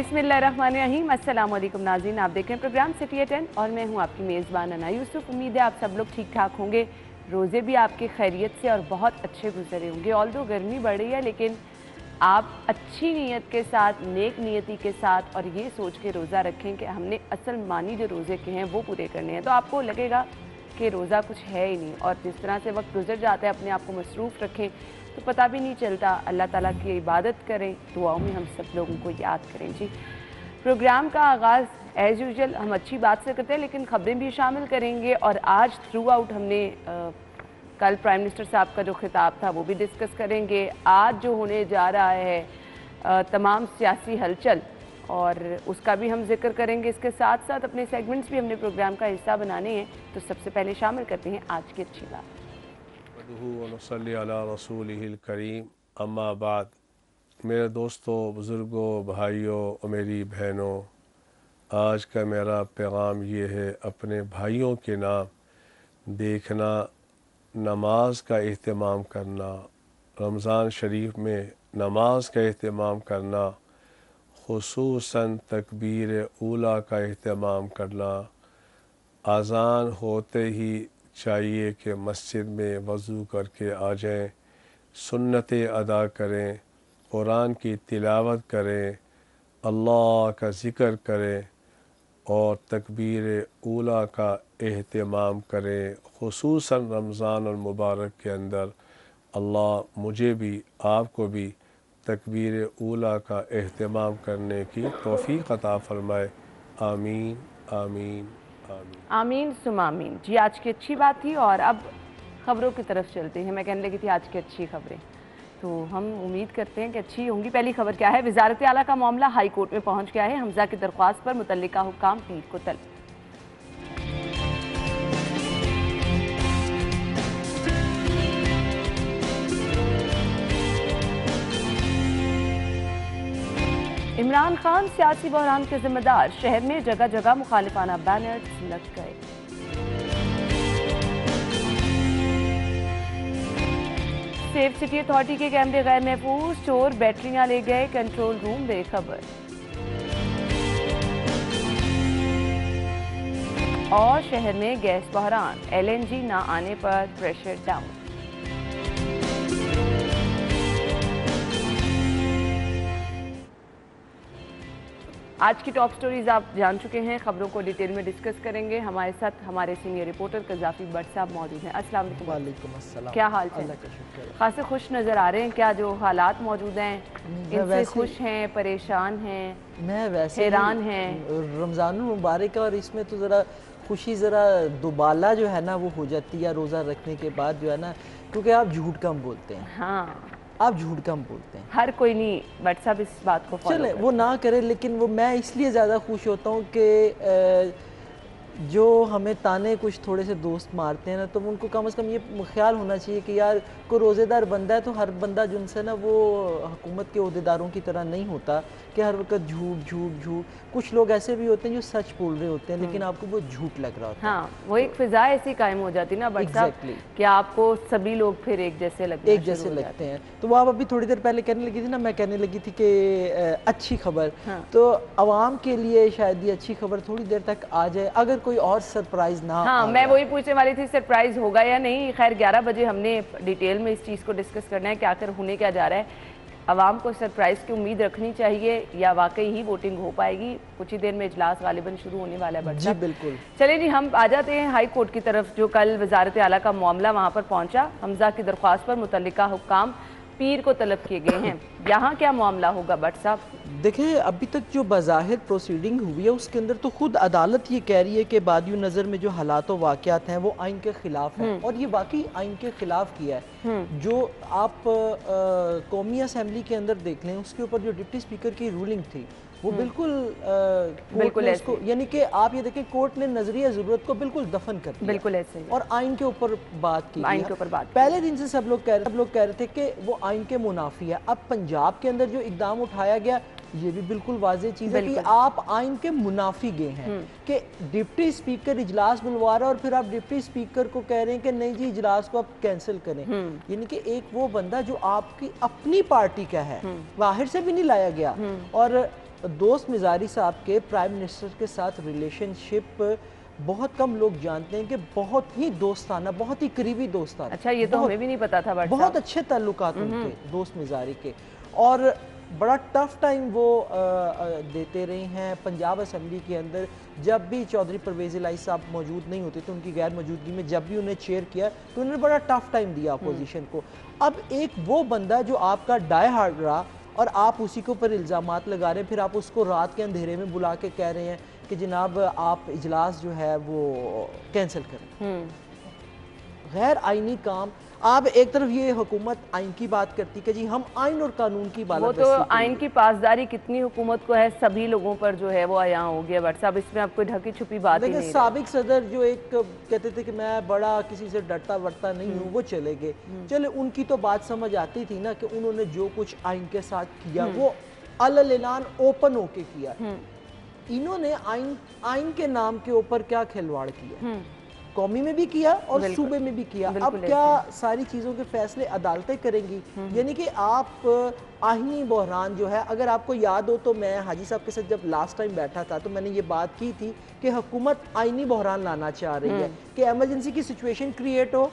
बिस्मिल्लाहिर्रहमानिर्रहीम। अस्सलाम वालेकुम नाज़रीन, आप देख रहे हैं प्रोग्राम सिटी एट 10 और मैं हूं आपकी मेज़बान अना यूसुफ। उम्मीद है आप सब लोग ठीक ठाक होंगे, रोज़े भी आपके खैरियत से और बहुत अच्छे गुजरे होंगे। ऑल्दो गर्मी बढ़ रही है लेकिन आप अच्छी नीयत के साथ, नेक नीयती के साथ और ये सोच के रोज़ा रखें कि हमने असल मानी जो रोज़े के हैं वो पूरे करने हैं, तो आपको लगेगा कि रोज़ा कुछ है ही नहीं। और जिस तरह से वक्त गुजर जाता है, अपने आप को मसरूफ़ रखें तो पता भी नहीं चलता। अल्लाह ताला की इबादत करें, दुआओं में हम सब लोगों को याद करें। जी, प्रोग्राम का आगाज़ एज़ यूजुअल हम अच्छी बात से करते हैं लेकिन ख़बरें भी शामिल करेंगे। और आज थ्रू आउट हमने कल प्राइम मिनिस्टर साहब का जो खिताब था वो भी डिस्कस करेंगे। आज जो होने जा रहा है तमाम सियासी हलचल और उसका भी हम जिक्र करेंगे। इसके साथ साथ अपने सेगमेंट्स भी हमने प्रोग्राम का हिस्सा बनाने हैं, तो सबसे पहले शामिल करते हैं आज की अच्छी बात। वनसल्ली अला रसूलिहिल करीम, अम्मा बाद। मेरे दोस्तों, बुज़ुर्गों, भाइयों और मेरी बहनों, आज का मेरा पैगाम ये है, अपने भाइयों के नाम देखना, नमाज का एहतमाम करना, रमज़ान शरीफ में नमाज का एहतमाम करना, खुसूसन तकबीर ऊला का एहतमाम करना, आज़ान होते ही चाहिए कि मस्जिद में वज़ू करके आ जाएं, सुन्नतें अदा करें, कुरान की तिलावत करें, अल्लाह का ज़िक्र करें और तकबीर ऊला का एहतमाम करें। खुसूसन रमज़ान और मुबारक के अंदर अल्लाह मुझे भी आपको भी तकबीर ऊला का एहतमाम करने की तौफ़ीक़ अता फ़रमाए। आमीन आमीन आमीन आमीन सुम आमीन। जी, आज की अच्छी बात थी और अब ख़बरों की तरफ चलते हैं। मैं कहने लगी थी आज की अच्छी खबरें, तो हम उम्मीद करते हैं कि अच्छी होंगी। पहली खबर क्या है? वज़ारत आला का मामला हाई कोर्ट में पहुंच गया है। हमजा की दरख्वास्त पर मुतल्लिका हुक्काम पीर को तलब। इमरान खान सियासी बहरान के जिम्मेदार, शहर में जगह जगह मुखालिफाना बैनर्स लग गए। सेफ सिटी अथॉरिटी के कैमरे गैर महफूज, चोर बैटरियां ले गए कंट्रोल रूम बेखबर। और शहर में गैस बहरान, LNG ना आने पर प्रेशर डाउन। आज की टॉप स्टोरीज आप जान चुके हैं, खबरों को डिटेल में डिस्कस करेंगे। हमारे साथ हमारे सीनियर रिपोर्टर कज़ाफ़ी भट्ट साहब मौजूद हैं। अस्सलाम वालेकुम। अस्सलाम। क्या हाल है? खासे खुश नज़र आ रहे हैं क्या? जो हालात मौजूद हैं इनसे खुश हैं, परेशान हैं, मैं वैसे हैरान हैं? रमज़ान मुबारक और इसमें तो ज़रा खुशी ज़रा दुबाला जो है ना वो हो जाती है रोज़ा रखने के बाद जो है ना, क्योंकि आप झूठ कम बोलते हैं। हाँ, आप झूठ कम बोलते हैं। हर कोई नहीं बट सब इस बात को फॉलो चले वो ना करे, लेकिन वो मैं इसलिए ज़्यादा खुश होता हूँ कि जो हमें ताने कुछ थोड़े से दोस्त मारते हैं ना, तो उनको कम से कम ये ख्याल होना चाहिए कि यार कोई रोज़ेदार बंदा है तो हर बंदा जिनसे ना वो हुकूमत के ओहदेदारों की तरह नहीं होता कि हर वक्त झूठ झूठ झूठ। कुछ लोग ऐसे भी होते हैं जो सच बोल रहे होते हैं लेकिन आपको वो झूठ लग रहा होता है। हाँ, वो एक फिजा ऐसी कायम हो जाती ना बट Exactly. कि आपको सभी लोग फिर एक जैसे लगते हैं। तो वो आप अभी थोड़ी देर पहले कहने लगी थी ना, मैं कहने लगी थी कि अच्छी खबर। हाँ। तो आवाम के लिए शायद ये अच्छी खबर थोड़ी देर तक आ जाए, अगर कोई और सरप्राइज ना। हाँ, मैं वही पूछने वाली थी, सरप्राइज होगा या नहीं। खैर 11 बजे हमने डिटेल में इस चीज़ को डिस्कस करना है कि आखिर होने क्या जा रहा है। आवाम को सरप्राइज की उम्मीद रखनी चाहिए या वाकई ही वोटिंग हो पाएगी? कुछ ही देर में इजलास गालिबन शुरू होने वाला है। जी बिल्कुल। चलिए जी, हम आ जाते हैं हाई कोर्ट की तरफ। जो कल वज़ारत आला का मामला वहाँ पर पहुँचा, हमजा की दरख्वास्त पर मुतल्लिका हुक्काम पीर को तलब किए गए हैं। यहाँ क्या मामला होगा भट्ट साहब? देखिए, अभी तक जो बज़ाहिर प्रोसीडिंग हुई है उसके अंदर तो खुद अदालत ये कह रही है कि बादियो नज़र में जो हालात व वाक़यात हैं वो आइन के ख़िलाफ़ है और ये वाकई आइन के ख़िलाफ़ किया है। जो आप कौमी असम्बली के अंदर देख लें, उसके ऊपर जो डिप्टी स्पीकर की रूलिंग थी वो बिल्कुल इसको, यानी कि आप ये देखें, कोर्ट ने नजरिया ज़रूरत को बिल्कुल दफन कर दिया, बिल्कुल ऐसे और आइन के ऊपर बात की। आइन के ऊपर बात पहले दिन से सब लोग कह रहे थे कि वो आइन के मुनाफी है। अब पंजाब के अंदर जो इकदाम उठाया गया ये भी बिल्कुल वाज़ेह चीज़ है कि आप आइन के मुनाफी गए हैं कि डिप्टी स्पीकर इजलास बुलवा रहा है और फिर आप डिप्टी स्पीकर को कह रहे हैं कि नहीं जी इजलास को आप कैंसिल करें। यानी कि एक वो बंदा जो आपकी अपनी पार्टी का है, बाहर से भी नहीं लाया गया, और दोस्त मिजारी साहब के प्राइम मिनिस्टर के साथ रिलेशनशिप बहुत कम लोग जानते हैं कि बहुत ही दोस्ताना, बहुत ही करीबी दोस्ताना। अच्छा, ये तो हमें भी नहीं पता था। बहुत अच्छे ताल्लुकात उनके दोस्त मिजारी के, और बड़ा टफ टाइम वो देते रहे हैं पंजाब असम्बली के अंदर। जब भी चौधरी परवेज़ इलाही साहब मौजूद नहीं होते थे, उनकी गैर मौजूदगी में जब भी उन्हें चेयर किया तो उन्होंने बड़ा टफ टाइम दिया अपोजिशन को। अब एक वो बंदा जो आपका डाई हार्ड रहा और आप उसी के ऊपर इल्ज़ामात लगा रहे हैं, फिर आप उसको रात के अंधेरे में बुला के कह रहे हैं कि जनाब आप इजलास जो है वो कैंसिल करें। गैर आइनी काम। आप एक तरफ ये हुकूमत आइन की बात करती कि जी हम आइन और कानून की बात, वो तो आइन की पासदारी कितनी हुकूमत को है, सभी लोगों पर जो है वो आया हो गया। बट साहब इसमें आपको ढकी छुपी बात ही नहीं। साबिक सदर जो एक कहते थे कि मैं बड़ा किसी से डरता वरता नहीं हूँ, वो चले गए। चले उनकी तो बात समझ आती थी ना कि उन्होंने जो कुछ आइन के साथ किया वो अल-ऐलान ओपन होके किया। इन्होंने आइन के नाम के ऊपर क्या खिलवाड़ किया, कौमी में भी किया और सूबे में भी किया। अब क्या सारी चीज़ों के फैसले अदालतें करेंगी? यानी कि आप आहिनी बहरान जो है, अगर आपको याद हो तो मैं हाजी साहब के साथ जब लास्ट टाइम बैठा था तो मैंने ये बात की थी कि हुकूमत आइनी बहरान लाना चाह रही है कि एमरजेंसी की सिचुएशन क्रिएट हो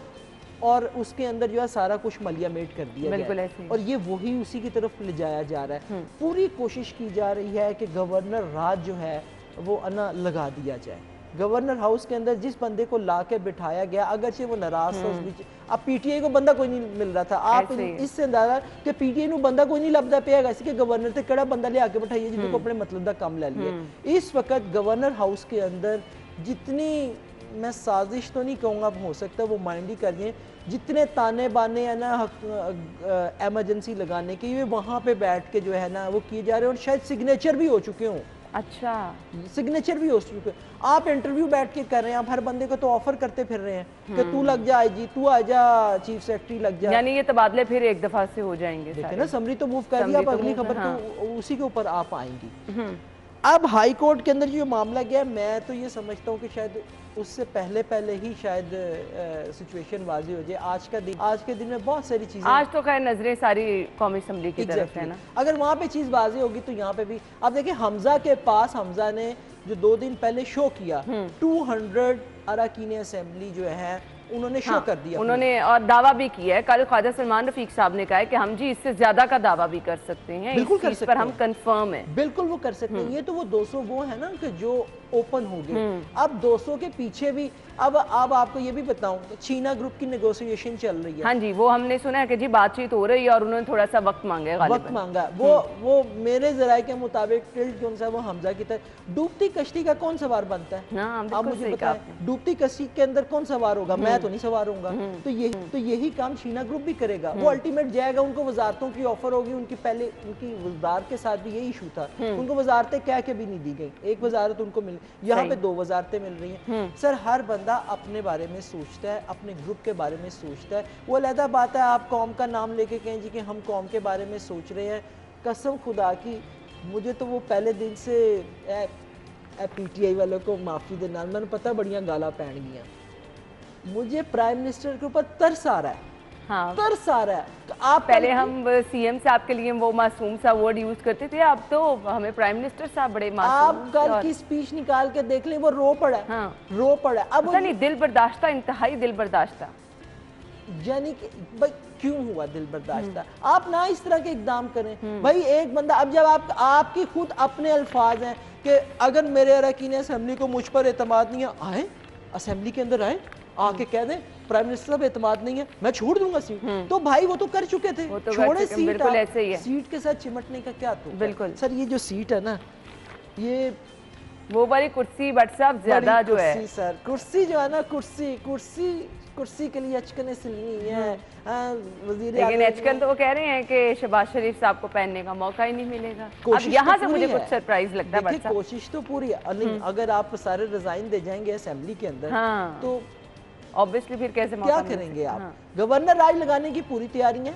और उसके अंदर जो है सारा कुछ मलिया मेट कर दिया गया, और ये वही उसी की तरफ ले जाया जा रहा है। पूरी कोशिश की जा रही है कि गवर्नर राज जो है वो अना लगा दिया जाए। गवर्नर हाउस के अंदर जिस बंदे को ला के बिठाया गया, अगरचे वो नाराज था उस बीच, अब पीटीआई को बंदा कोई नहीं मिल रहा था। आप इससे अंदाजा कि पीटीआई को बंदा कोई नहीं लभदा पिया, इसी के गवर्नर से कड़ा बंदा ले आके बिठाइए जिनको अपने मतलब का काम ले लिया। इस वक्त गवर्नर हाउस के अंदर जितनी, मैं साजिश तो नहीं कहूँगा, हो सकता है वो माइंड ही कर दिए, जितने ताने बाने है ना एमरजेंसी लगाने के, ये वहाँ पे बैठ के जो है ना वो किए जा रहे हैं, और शायद सिग्नेचर भी हो चुके हों। अच्छा, सिग्नेचर भी हो चुके। आप इंटरव्यू बैठ के कर रहे हैं, आप हर बंदे को तो ऑफर करते फिर रहे हैं कि तू लग जा आईजी, तू आ जा चीफ सेक्रेटरी लग जा, यानी ये तबादले फिर एक दफा से हो जाएंगे। देखिए ना, समरी तो मूव कर दिया, अब अगली खबर तो उसी के ऊपर आप आएंगी। अब हाई कोर्ट के अंदर जो मामला गया, मैं तो ये समझता हूँ कि शायद उससे पहले ही शायद सिचुएशन वाजी हो जाए। आज के दिन में बहुत सारी चीजें, आज तो खैर नजरें सारी कौमी असम्बली की तरफ है ना। अगर वहाँ पे चीज वाजी होगी तो यहाँ पे भी। अब देखिए हमजा के पास, हमजा ने जो 2 दिन पहले शो किया 200 अरकान असेंबली जो है उन्होंने शो कर दिया उन्होंने, और दावा भी किया है। कल ख्वाजा सलमान रफीक साहब ने कहा है कि हम जी इससे ज्यादा का दावा भी कर सकते हैं, बिल्कुल इस चीज पर हम कंफर्म है। बिल्कुल वो कर सकते हैं। ये तो वो 200 वो है ना कि जो ओपन हो गए। अब 200 के पीछे भी अब आपको ये भी बताऊं, चीना ग्रुप की नेगोशिएशन चल रही है। हाँ जी, वो हमने सुना है कि जी बातचीत हो रही है और उन्होंने थोड़ा सा वक्त मांगा है, वक्त मांगा। वो मेरे जराये के मुताबिक टिल्ट कौन सा वो हमजा की तरह। डूबती कश्ती का कौन सवार बनता है? अब मुझे पता है, डूबती कश्ती के अंदर कौन सवार होगा? मैं तो नहीं सवार होऊंगा। तो यही काम चीना ग्रुप भी करेगा। वो अल्टीमेट जाएगा, उनको वजारतों की ऑफर होगी। उनकी पहले उनकी वजारत के साथ भी यही इशू था, उनको वजारतें कह के भी नहीं दी गई। एक वजारत उनको मिल, यहाँ पे 2 वजारतें मिल रही हैं। सर, हर बंदा अपने बारे में सोचता है, अपने ग्रुप के बारे में सोचता है। वो अलग बात है आप कौम का नाम लेके कहें जी कि हम कौम के बारे में सोच रहे हैं। कसम खुदा की, मुझे तो वो पहले दिन से पीटीआई वालों को माफ़ी देना, मैंने पता बढ़िया गाला पैन गया। मुझे प्राइम मिनिस्टर के ऊपर तरस आ रहा है। हाँ, तरस आ रहा है। तो आप पहले हम सीएम साहब के लिए वो मासूम सा वर्ड यूज करते थे, अब तो हमें प्राइम मिनिस्टर साहब बड़े मासूम। आप कल की स्पीच निकाल के देख लें, वो रो पड़ा। हाँ, रो पड़ा। अब नहीं, दिल बर्दाश्ता, इंतहाई दिल बर्दाश्ता। यानी कि भाई क्यों हुआ दिल बर्दाश्ता? आप ना इस तरह के इकदाम करें। भाई एक बंदा, अब जब आपकी खुद अपने अल्फाज हैं कि अगर मेरे अरकान असेंबली को मुझ पर एतमाद नहीं है, आए असेंबली के अंदर आए, आके कह दें प्राइम मिनिस्टर साहब एतमाद नहीं है, मैं छोड़ दूंगा सीट। तो भाई वो तो कर चुके थे, छोड़े सीट। बिल्कुल ऐसे ही है। सीट के साथ चिमटने का क्या तो बिल्कुल। सर, ये जो सीट है ना, ये वो वाली कुर्सी, बट साहब ज्यादा जो है सर, कुर्सी जो है ना, कुर्सी के लिए अचकन सिलनी है। लेकिन अचकन तो वो कह रहे हैं कि शहबाज शरीफ साहब को पहनने का मौका ही नहीं मिलेगा। अब यहाँ से मुझे कुछ सरप्राइज लगता है। कोशिश तो पूरी है। अगर आप सारे रिजाइन दे जाएंगे असेंबली के अंदर, तो ऑब्वियसली फिर कैसे क्या करेंगे आप? हाँ। गवर्नर राज लगाने की पूरी तैयारी है,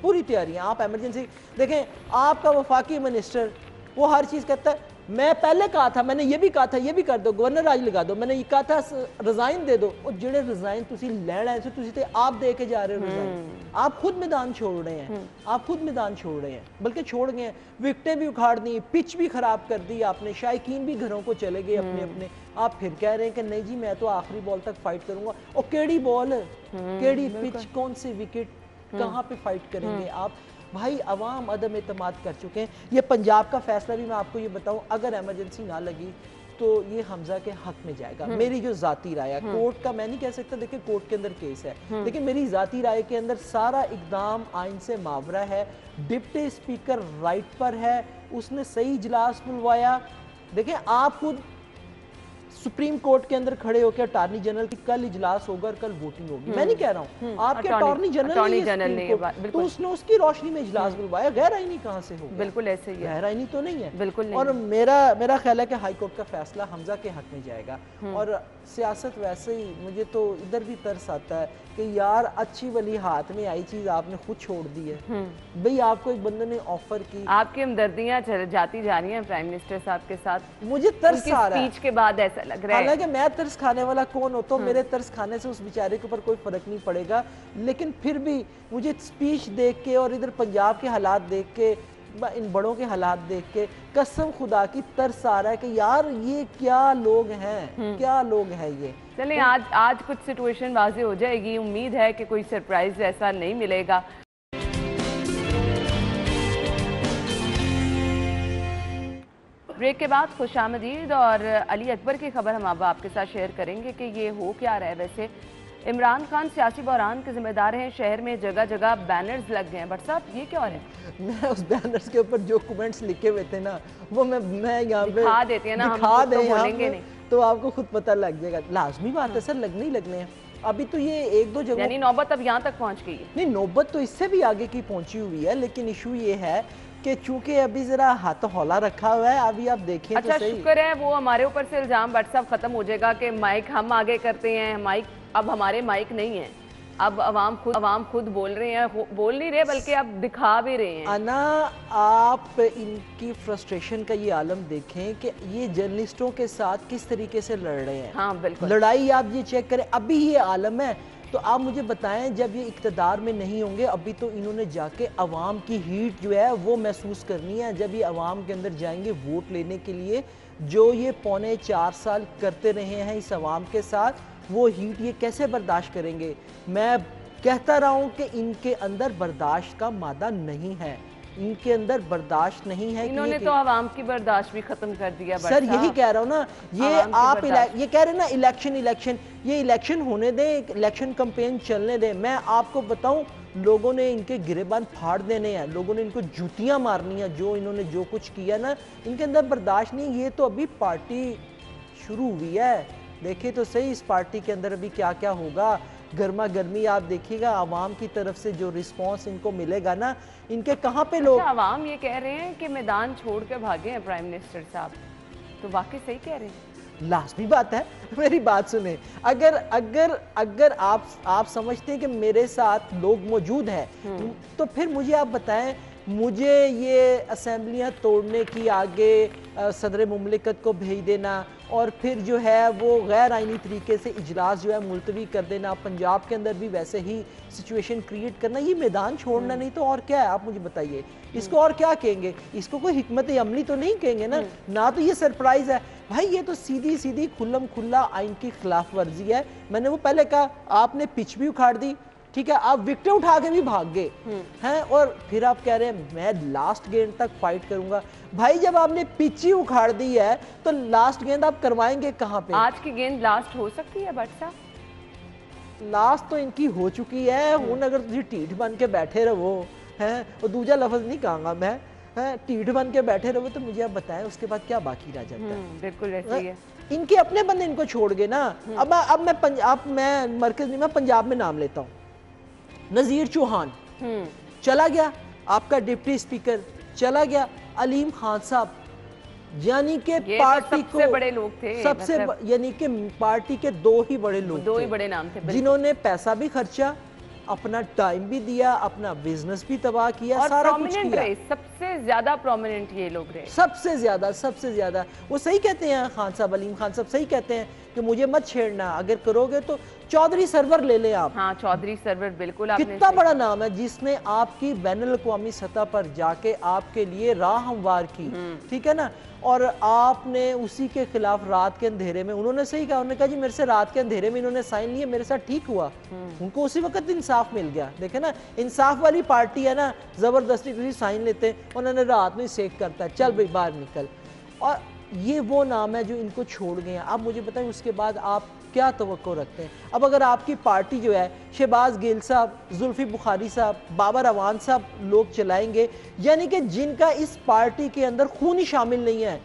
पूरी तैयारी है। आप इमरजेंसी देखें, आपका वफाकी मिनिस्टर वो हर चीज कहता है मैं पहले कहा था, मैंने ये भी कहा था ये भी कर दो, गवर्नर राज लगा दो, मैंने ये कहा था रिजाइन दे दो, और जेड़े रिजाइन तुसी लैना है तुसी ते आप दे के जा रहे हो रिजाइन, आप खुद मैदान छोड़ रहे हैं, आप खुद मैदान छोड़ रहे हैं, बल्कि छोड़ गए हैं, विकेटें भी उखाड़ दी, पिच भी खराब कर दी आपने, शायकीन भी घरों को चले गए अपने अपने, आप फिर कह रहे हैं कि नहीं जी मैं तो आखिरी बॉल तक फाइट करूंगा। और केड़ी बॉल, केड़ी पिच, कौन सी विकेट, कहाँ पे फाइट करेंगे आप? भाई अवाम अदम एतमाद कर चुके हैं। ये पंजाब का फैसला भी मैं आपको ये बताऊं, अगर इमरजेंसी ना लगी तो ये हमजा के हक में जाएगा। मेरी जो जाती राय है, कोर्ट का मैं नहीं कह सकता, देखिए कोर्ट के अंदर केस है, लेकिन मेरी जाती राय के अंदर सारा इकदाम आइन से मावरा है। डिप्टी स्पीकर राइट पर है, उसने सही इजलास बुलवाया। देखिए आप खुद सुप्रीम कोर्ट के अंदर खड़े होकर अटॉर्नी जनरल की कल इजलास होगा और कल वोटिंग होगी, मैं नहीं कह रहा हूँ, आपके अटॉर्नी जनरल ने तो उसने उसकी रोशनी में इजलास बुलवाया, गैर आईनी कहाँ से होगा? बिल्कुल ऐसे ही है, गैर आईनी तो नहीं है, बिल्कुल नहीं। और मेरा ख्याल है कि हाई कोर्ट का फैसला हमजा के हक में जाएगा। और सियासत वैसे ही मुझे तो इधर भी तरस आता है कि यार अच्छी वाली हाथ में आई चीज आपने खुद छोड़ दी है। भाई आपको एक बंदे ने ऑफर की, आपकी हमदर्दियां जाती जा रही हैं प्राइम मिनिस्टर साहब के साथ, मुझे तरस आ रहा है स्पीच के बाद ऐसा लग रहा है। हालांकि मैं तरस खाने वाला कौन होता हूँ, मेरे तरस खाने से उस बेचारे के ऊपर कोई फर्क नहीं पड़ेगा, लेकिन फिर भी मुझे स्पीच देख के और इधर पंजाब के हालात देख के, इन बड़ों के हालात देख के कसम खुदा की तरस आ रहा है कि यार ये क्या लोग हैं, क्या लोग हैं ये। चलें आज कुछ सिचुएशन वाज़ेह हो जाएगी, उम्मीद है कि कोई सरप्राइज ऐसा नहीं मिलेगा। ब्रेक के बाद खुशामदीद, और अली अकबर की खबर हम अब आपके साथ शेयर करेंगे कि ये हो क्या रहा है। वैसे इमरान खान सियासी बहरान के जिम्मेदार हैं, शहर में जगह जगह बैनर्स लग गए हैं। बट साहब ये क्या हो रहा है? मैं उस बैनर्स के ऊपर जो कमेंट्स लिखे हुए थे ना, वो मैं यहाँ पे दिखा देते हैं ना, दिखा हम तो बोलेंगे नहीं, तो आपको खुद पता लग जाएगा। लाजमी बात है सर, लगने ही लगने हैं। अभी तो ये एक दो जगह, यानी नौबत अब यहाँ तक पहुँच गई है। नहीं नौबत तो इससे भी आगे की पहुंची हुई है, लेकिन इशू ये है कि चूंकि अभी जरा हाथ हौला रखा हुआ है, अभी आप देखें अच्छा तो सही। शुक्र है वो हमारे ऊपर से इल्जाम बट साहब खत्म हो जाएगा कि माइक हम आगे करते हैं, माइक अब हमारे माइक नहीं है, अब अवाम खुद बोल रहे हैं, बोल नहीं रहे बल्कि अब दिखा भी रहे हैं। अना आप इनकी फ्रस्ट्रेशन का ये आलम देखें कि ये जर्नलिस्टों के साथ किस तरीके से लड़ रहे हैं। हाँ बिल्कुल, लड़ाई आप ये चेक करें, अभी ये आलम है। तो आप मुझे बताएं जब ये इक़्तिदार में नहीं होंगे, अभी तो इन्होंने जाके अवाम की हीट जो है वो महसूस करनी है। जब ये अवाम के अंदर जाएंगे वोट लेने के लिए, जो ये पौने 4 साल करते रहे हैं इस अवाम के साथ, वो हीट ये कैसे बर्दाश्त करेंगे? मैं कहता रहा हूँ कि इनके अंदर बर्दाश्त का मादा नहीं है, इनके अंदर बर्दाश्त नहीं है। इन्होंने तो अवाम की बर्दाश्त भी खत्म कर दिया। सर यही कह रहा हूँ ना, ये आप ये कह रहे हैं ना इलेक्शन, ये इलेक्शन होने दें, इलेक्शन कैंपेन चलने दें। मैं आपको बताऊं, लोगों ने इनके गिरेबान फाड़ देने हैं, लोगों ने इनको जूतियां मारनी है, जो इन्होंने जो कुछ किया ना, इनके अंदर बर्दाश्त नहीं। ये तो अभी पार्टी शुरू हुई है, देखिए तो सही इस पार्टी के अंदर अभी क्या क्या होगा। गर्मा गर्मी आप देखिएगा, आवाम की तरफ से जो रिस्पांस इनको मिलेगा ना, इनके कहाँ पे लोग। अच्छा, आवाम ये कह रहे हैं कि मैदान छोड़ के भागे हैं प्राइम मिनिस्टर साहब, तो वाकई सही कह रहे हैं? लाजमी बात है, मेरी बात सुने, अगर अगर अगर आप समझते हैं कि मेरे साथ लोग मौजूद हैं, तो फिर मुझे आप बताएं, मुझे ये असेंबलियां तोड़ने की आगे सदर मुमलिकत को भेज देना और फिर जो है वो गैर आइनी तरीके से इजलास जो है मुलतवी कर देना, पंजाब के अंदर भी वैसे ही सिचुएशन क्रिएट करना, ये मैदान छोड़ना नहीं तो और क्या है? आप मुझे बताइए, इसको और क्या कहेंगे? इसको कोई हिकमत अमली तो नहीं कहेंगे ना तो ये सरप्राइज है भाई, ये तो सीधी सीधी खुल्लम खुल्ला आइन की खिलाफ वर्जी है। मैंने वो पहले कहा, आपने पिच भी उखाड़ दी, ठीक है, आप विकेट उठा के भी भाग गए हैं, और फिर आप कह रहे हैं मैं लास्ट गेंद तक फाइट करूंगा। भाई जब आपने पिच ही उखाड़ दी है तो लास्ट गेंद आप करवाएंगे कहां पे? आज की गेंद लास्ट हो सकती है भट्ट साहब? लास्ट तो इनकी हो चुकी है। हुन अगर तुम ढीठ बन के बैठे रहो हैं, और दूसरा लफ्ज नहीं कहूंगा मैं, ढीठ बन के बैठे रहो, तो मुझे आप बताएं उसके बाद क्या बाकी रह जाता है? बिल्कुल ऐसे ही है। इनके अपने बंदे इनको छोड़ गए ना। अब मैं मरकज में, मैं पंजाब में नाम लेता हूँ, नज़ीर चौहान चला गया, आपका डिप्टी स्पीकर चला गया, अलीम खान साहब, यानी कि पार्टी को बड़े लोग थे, सबसे यानी कि पार्टी के दो ही बड़े लोग, दो ही बड़े नाम थे जिन्होंने पैसा भी खर्चा, अपना टाइम भी दिया, अपना बिजनेस भी तबाह किया, और सारा कुछ प्रोमिनेंट किया। रहे, सबसे ज्यादा प्रोमिनेंट ये लोग रहे, सबसे ज्यादा। वो सही कहते हैं खान साहब, अलीम खान साहब सही कहते हैं कि मुझे मत छेड़ना, अगर करोगे तो चौधरी सरवर ले ले आप। हाँ, चौधरी सरवर, बिल्कुल आपने कितना बड़ा नाम है जिसने आपकी बैनुल अक़वामी सतह पर जाके आपके लिए राह हमवार की, ठीक है ना। और आपने उसी के खिलाफ रात के अंधेरे में, उन्होंने सही कहा, उन्होंने कहा जी मेरे से रात के अंधेरे में इन्होंने साइन लिए, मेरे साथ ठीक हुआ, उनको उसी वक्त इंसाफ मिल गया। देखे ना, इंसाफ वाली पार्टी है ना, जबरदस्ती किसी साइन लेते हैं, उन्होंने रात में सेक करता है, चल भाई बाहर निकल। और ये वो नाम है जो इनको छोड़ गए हैं। अब मुझे बताएं उसके बाद आप क्या तवक्को रखते हैं? अब अगर आपकी पार्टी जो है शहबाज गिल साहब, जुल्फी बुखारी साहब, बाबर अवान साहब लोग चलाएंगे, यानी कि जिनका इस पार्टी के अंदर खून ही शामिल नहीं है,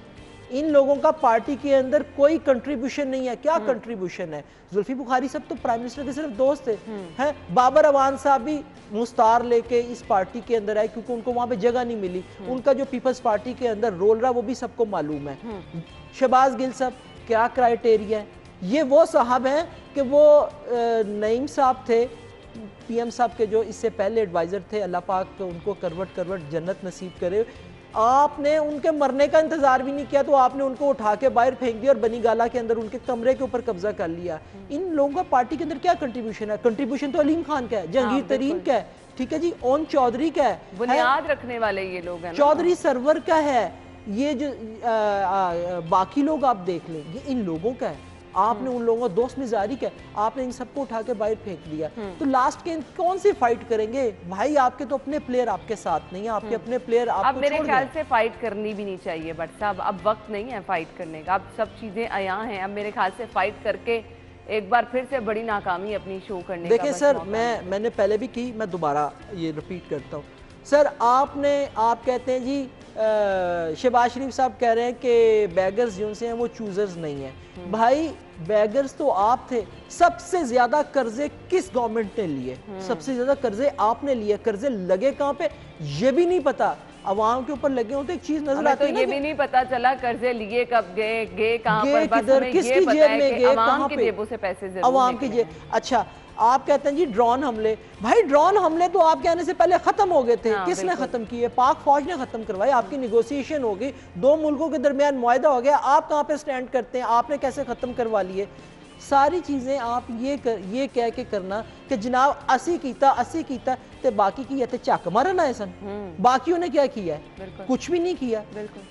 इन लोगों का पार्टी के अंदर कोई कंट्रीब्यूशन नहीं है। क्या कंट्रीब्यूशन है? जुल्फी बुखारी साहब तो प्राइम मिनिस्टर के सिर्फ दोस्त थे, हैं। बाबर अवान साहब भी मुस्तार लेके इस पार्टी के अंदर आए क्योंकि उनको वहां पे जगह नहीं मिली। उनका जो पीपल्स पार्टी के अंदर रोल रहा वो भी सबको मालूम है। शहबाज गिल साहब क्या क्राइटेरिया है? ये वो साहब हैं कि वो नईम साहब थे पीएम साहब के, जो इससे पहले एडवाइज़र थे, अल्लाह पाक उनको करवट जन्नत नसीब करे। आपने उनके मरने का इंतजार भी नहीं किया तो आपने उनको उठा के बाहर फेंक दिया और बनी गाला के अंदर उनके कमरे के ऊपर कब्जा कर लिया। इन लोगों का पार्टी के अंदर क्या कंट्रीब्यूशन है? कंट्रीब्यूशन तो अलीम खान का है, जहांगीर तरीन का है, ठीक है जी, ओन चौधरी का है, बुनियाद रखने वाले ये लोग हैं, चौधरी सरवर का है, ये जो बाकी लोग आप देख लें, ये इन लोगों का है। आपने उन लोगों को दोस्त मिजारी का, आपने इन सबको उठा के बाहर फेंक दिया, तो लास्ट के कौन सी फाइट करेंगे भाई? आपके तो अपने प्लेयर आपके साथ नहीं है, आपके अपने प्लेयर आपको अब मेरे ख्याल से फाइट करनी भी नहीं चाहिए बट साहब, अब वक्त नहीं है फाइट करने का, अब सब चीजें अयां हैं। अब मेरे ख्याल से फाइट करके एक बार फिर से बड़ी नाकामी अपनी शो करने देखिए सर, मैंने पहले भी की, मैं दोबारा ये रिपीट करता हूँ सर। आप कहते हैं जी, शहबाज शरीफ साहब कह रहे हैं कि बैगर्स जो से हैं वो चूजर्स नहीं है। भाई बैगर्स तो आप थे। सबसे ज्यादा कर्जे किस गवर्नमेंट ने लिए? सबसे ज्यादा कर्जे आपने लिए। कर्जे लगे कहाँ पे ये भी नहीं पता, अवाम के ऊपर लगे होते। एक चीज नजर आती है तो ये भी नहीं पता चला कर्जे लिए कब गए कहाँ पर, बस किधर, हमें किसकी ये पता जेब है में कि गए, अवाम की जेबों से पैसे जरूर अवाम की जेब। अच्छा, आप कहते हैं जी ड्रोन हमले, भाई ड्रोन हमले तो आप कहने से पहले खत्म हो गए थे। किसने खत्म किए? पाक फौज ने खत्म करवाए। आपकी निगोशिएशन हो गई, दो मुल्कों के दरमियान मुआहदा हो गया, आप कहाँ पे स्टैंड करते हैं? आपने कैसे खत्म करवा लिए? सारी चीजें आप ये कह के करना कि जनाब असी कीता ते बाकी की है झक मारना है सन। बाकियों ने क्या किया है? कुछ भी नहीं किया।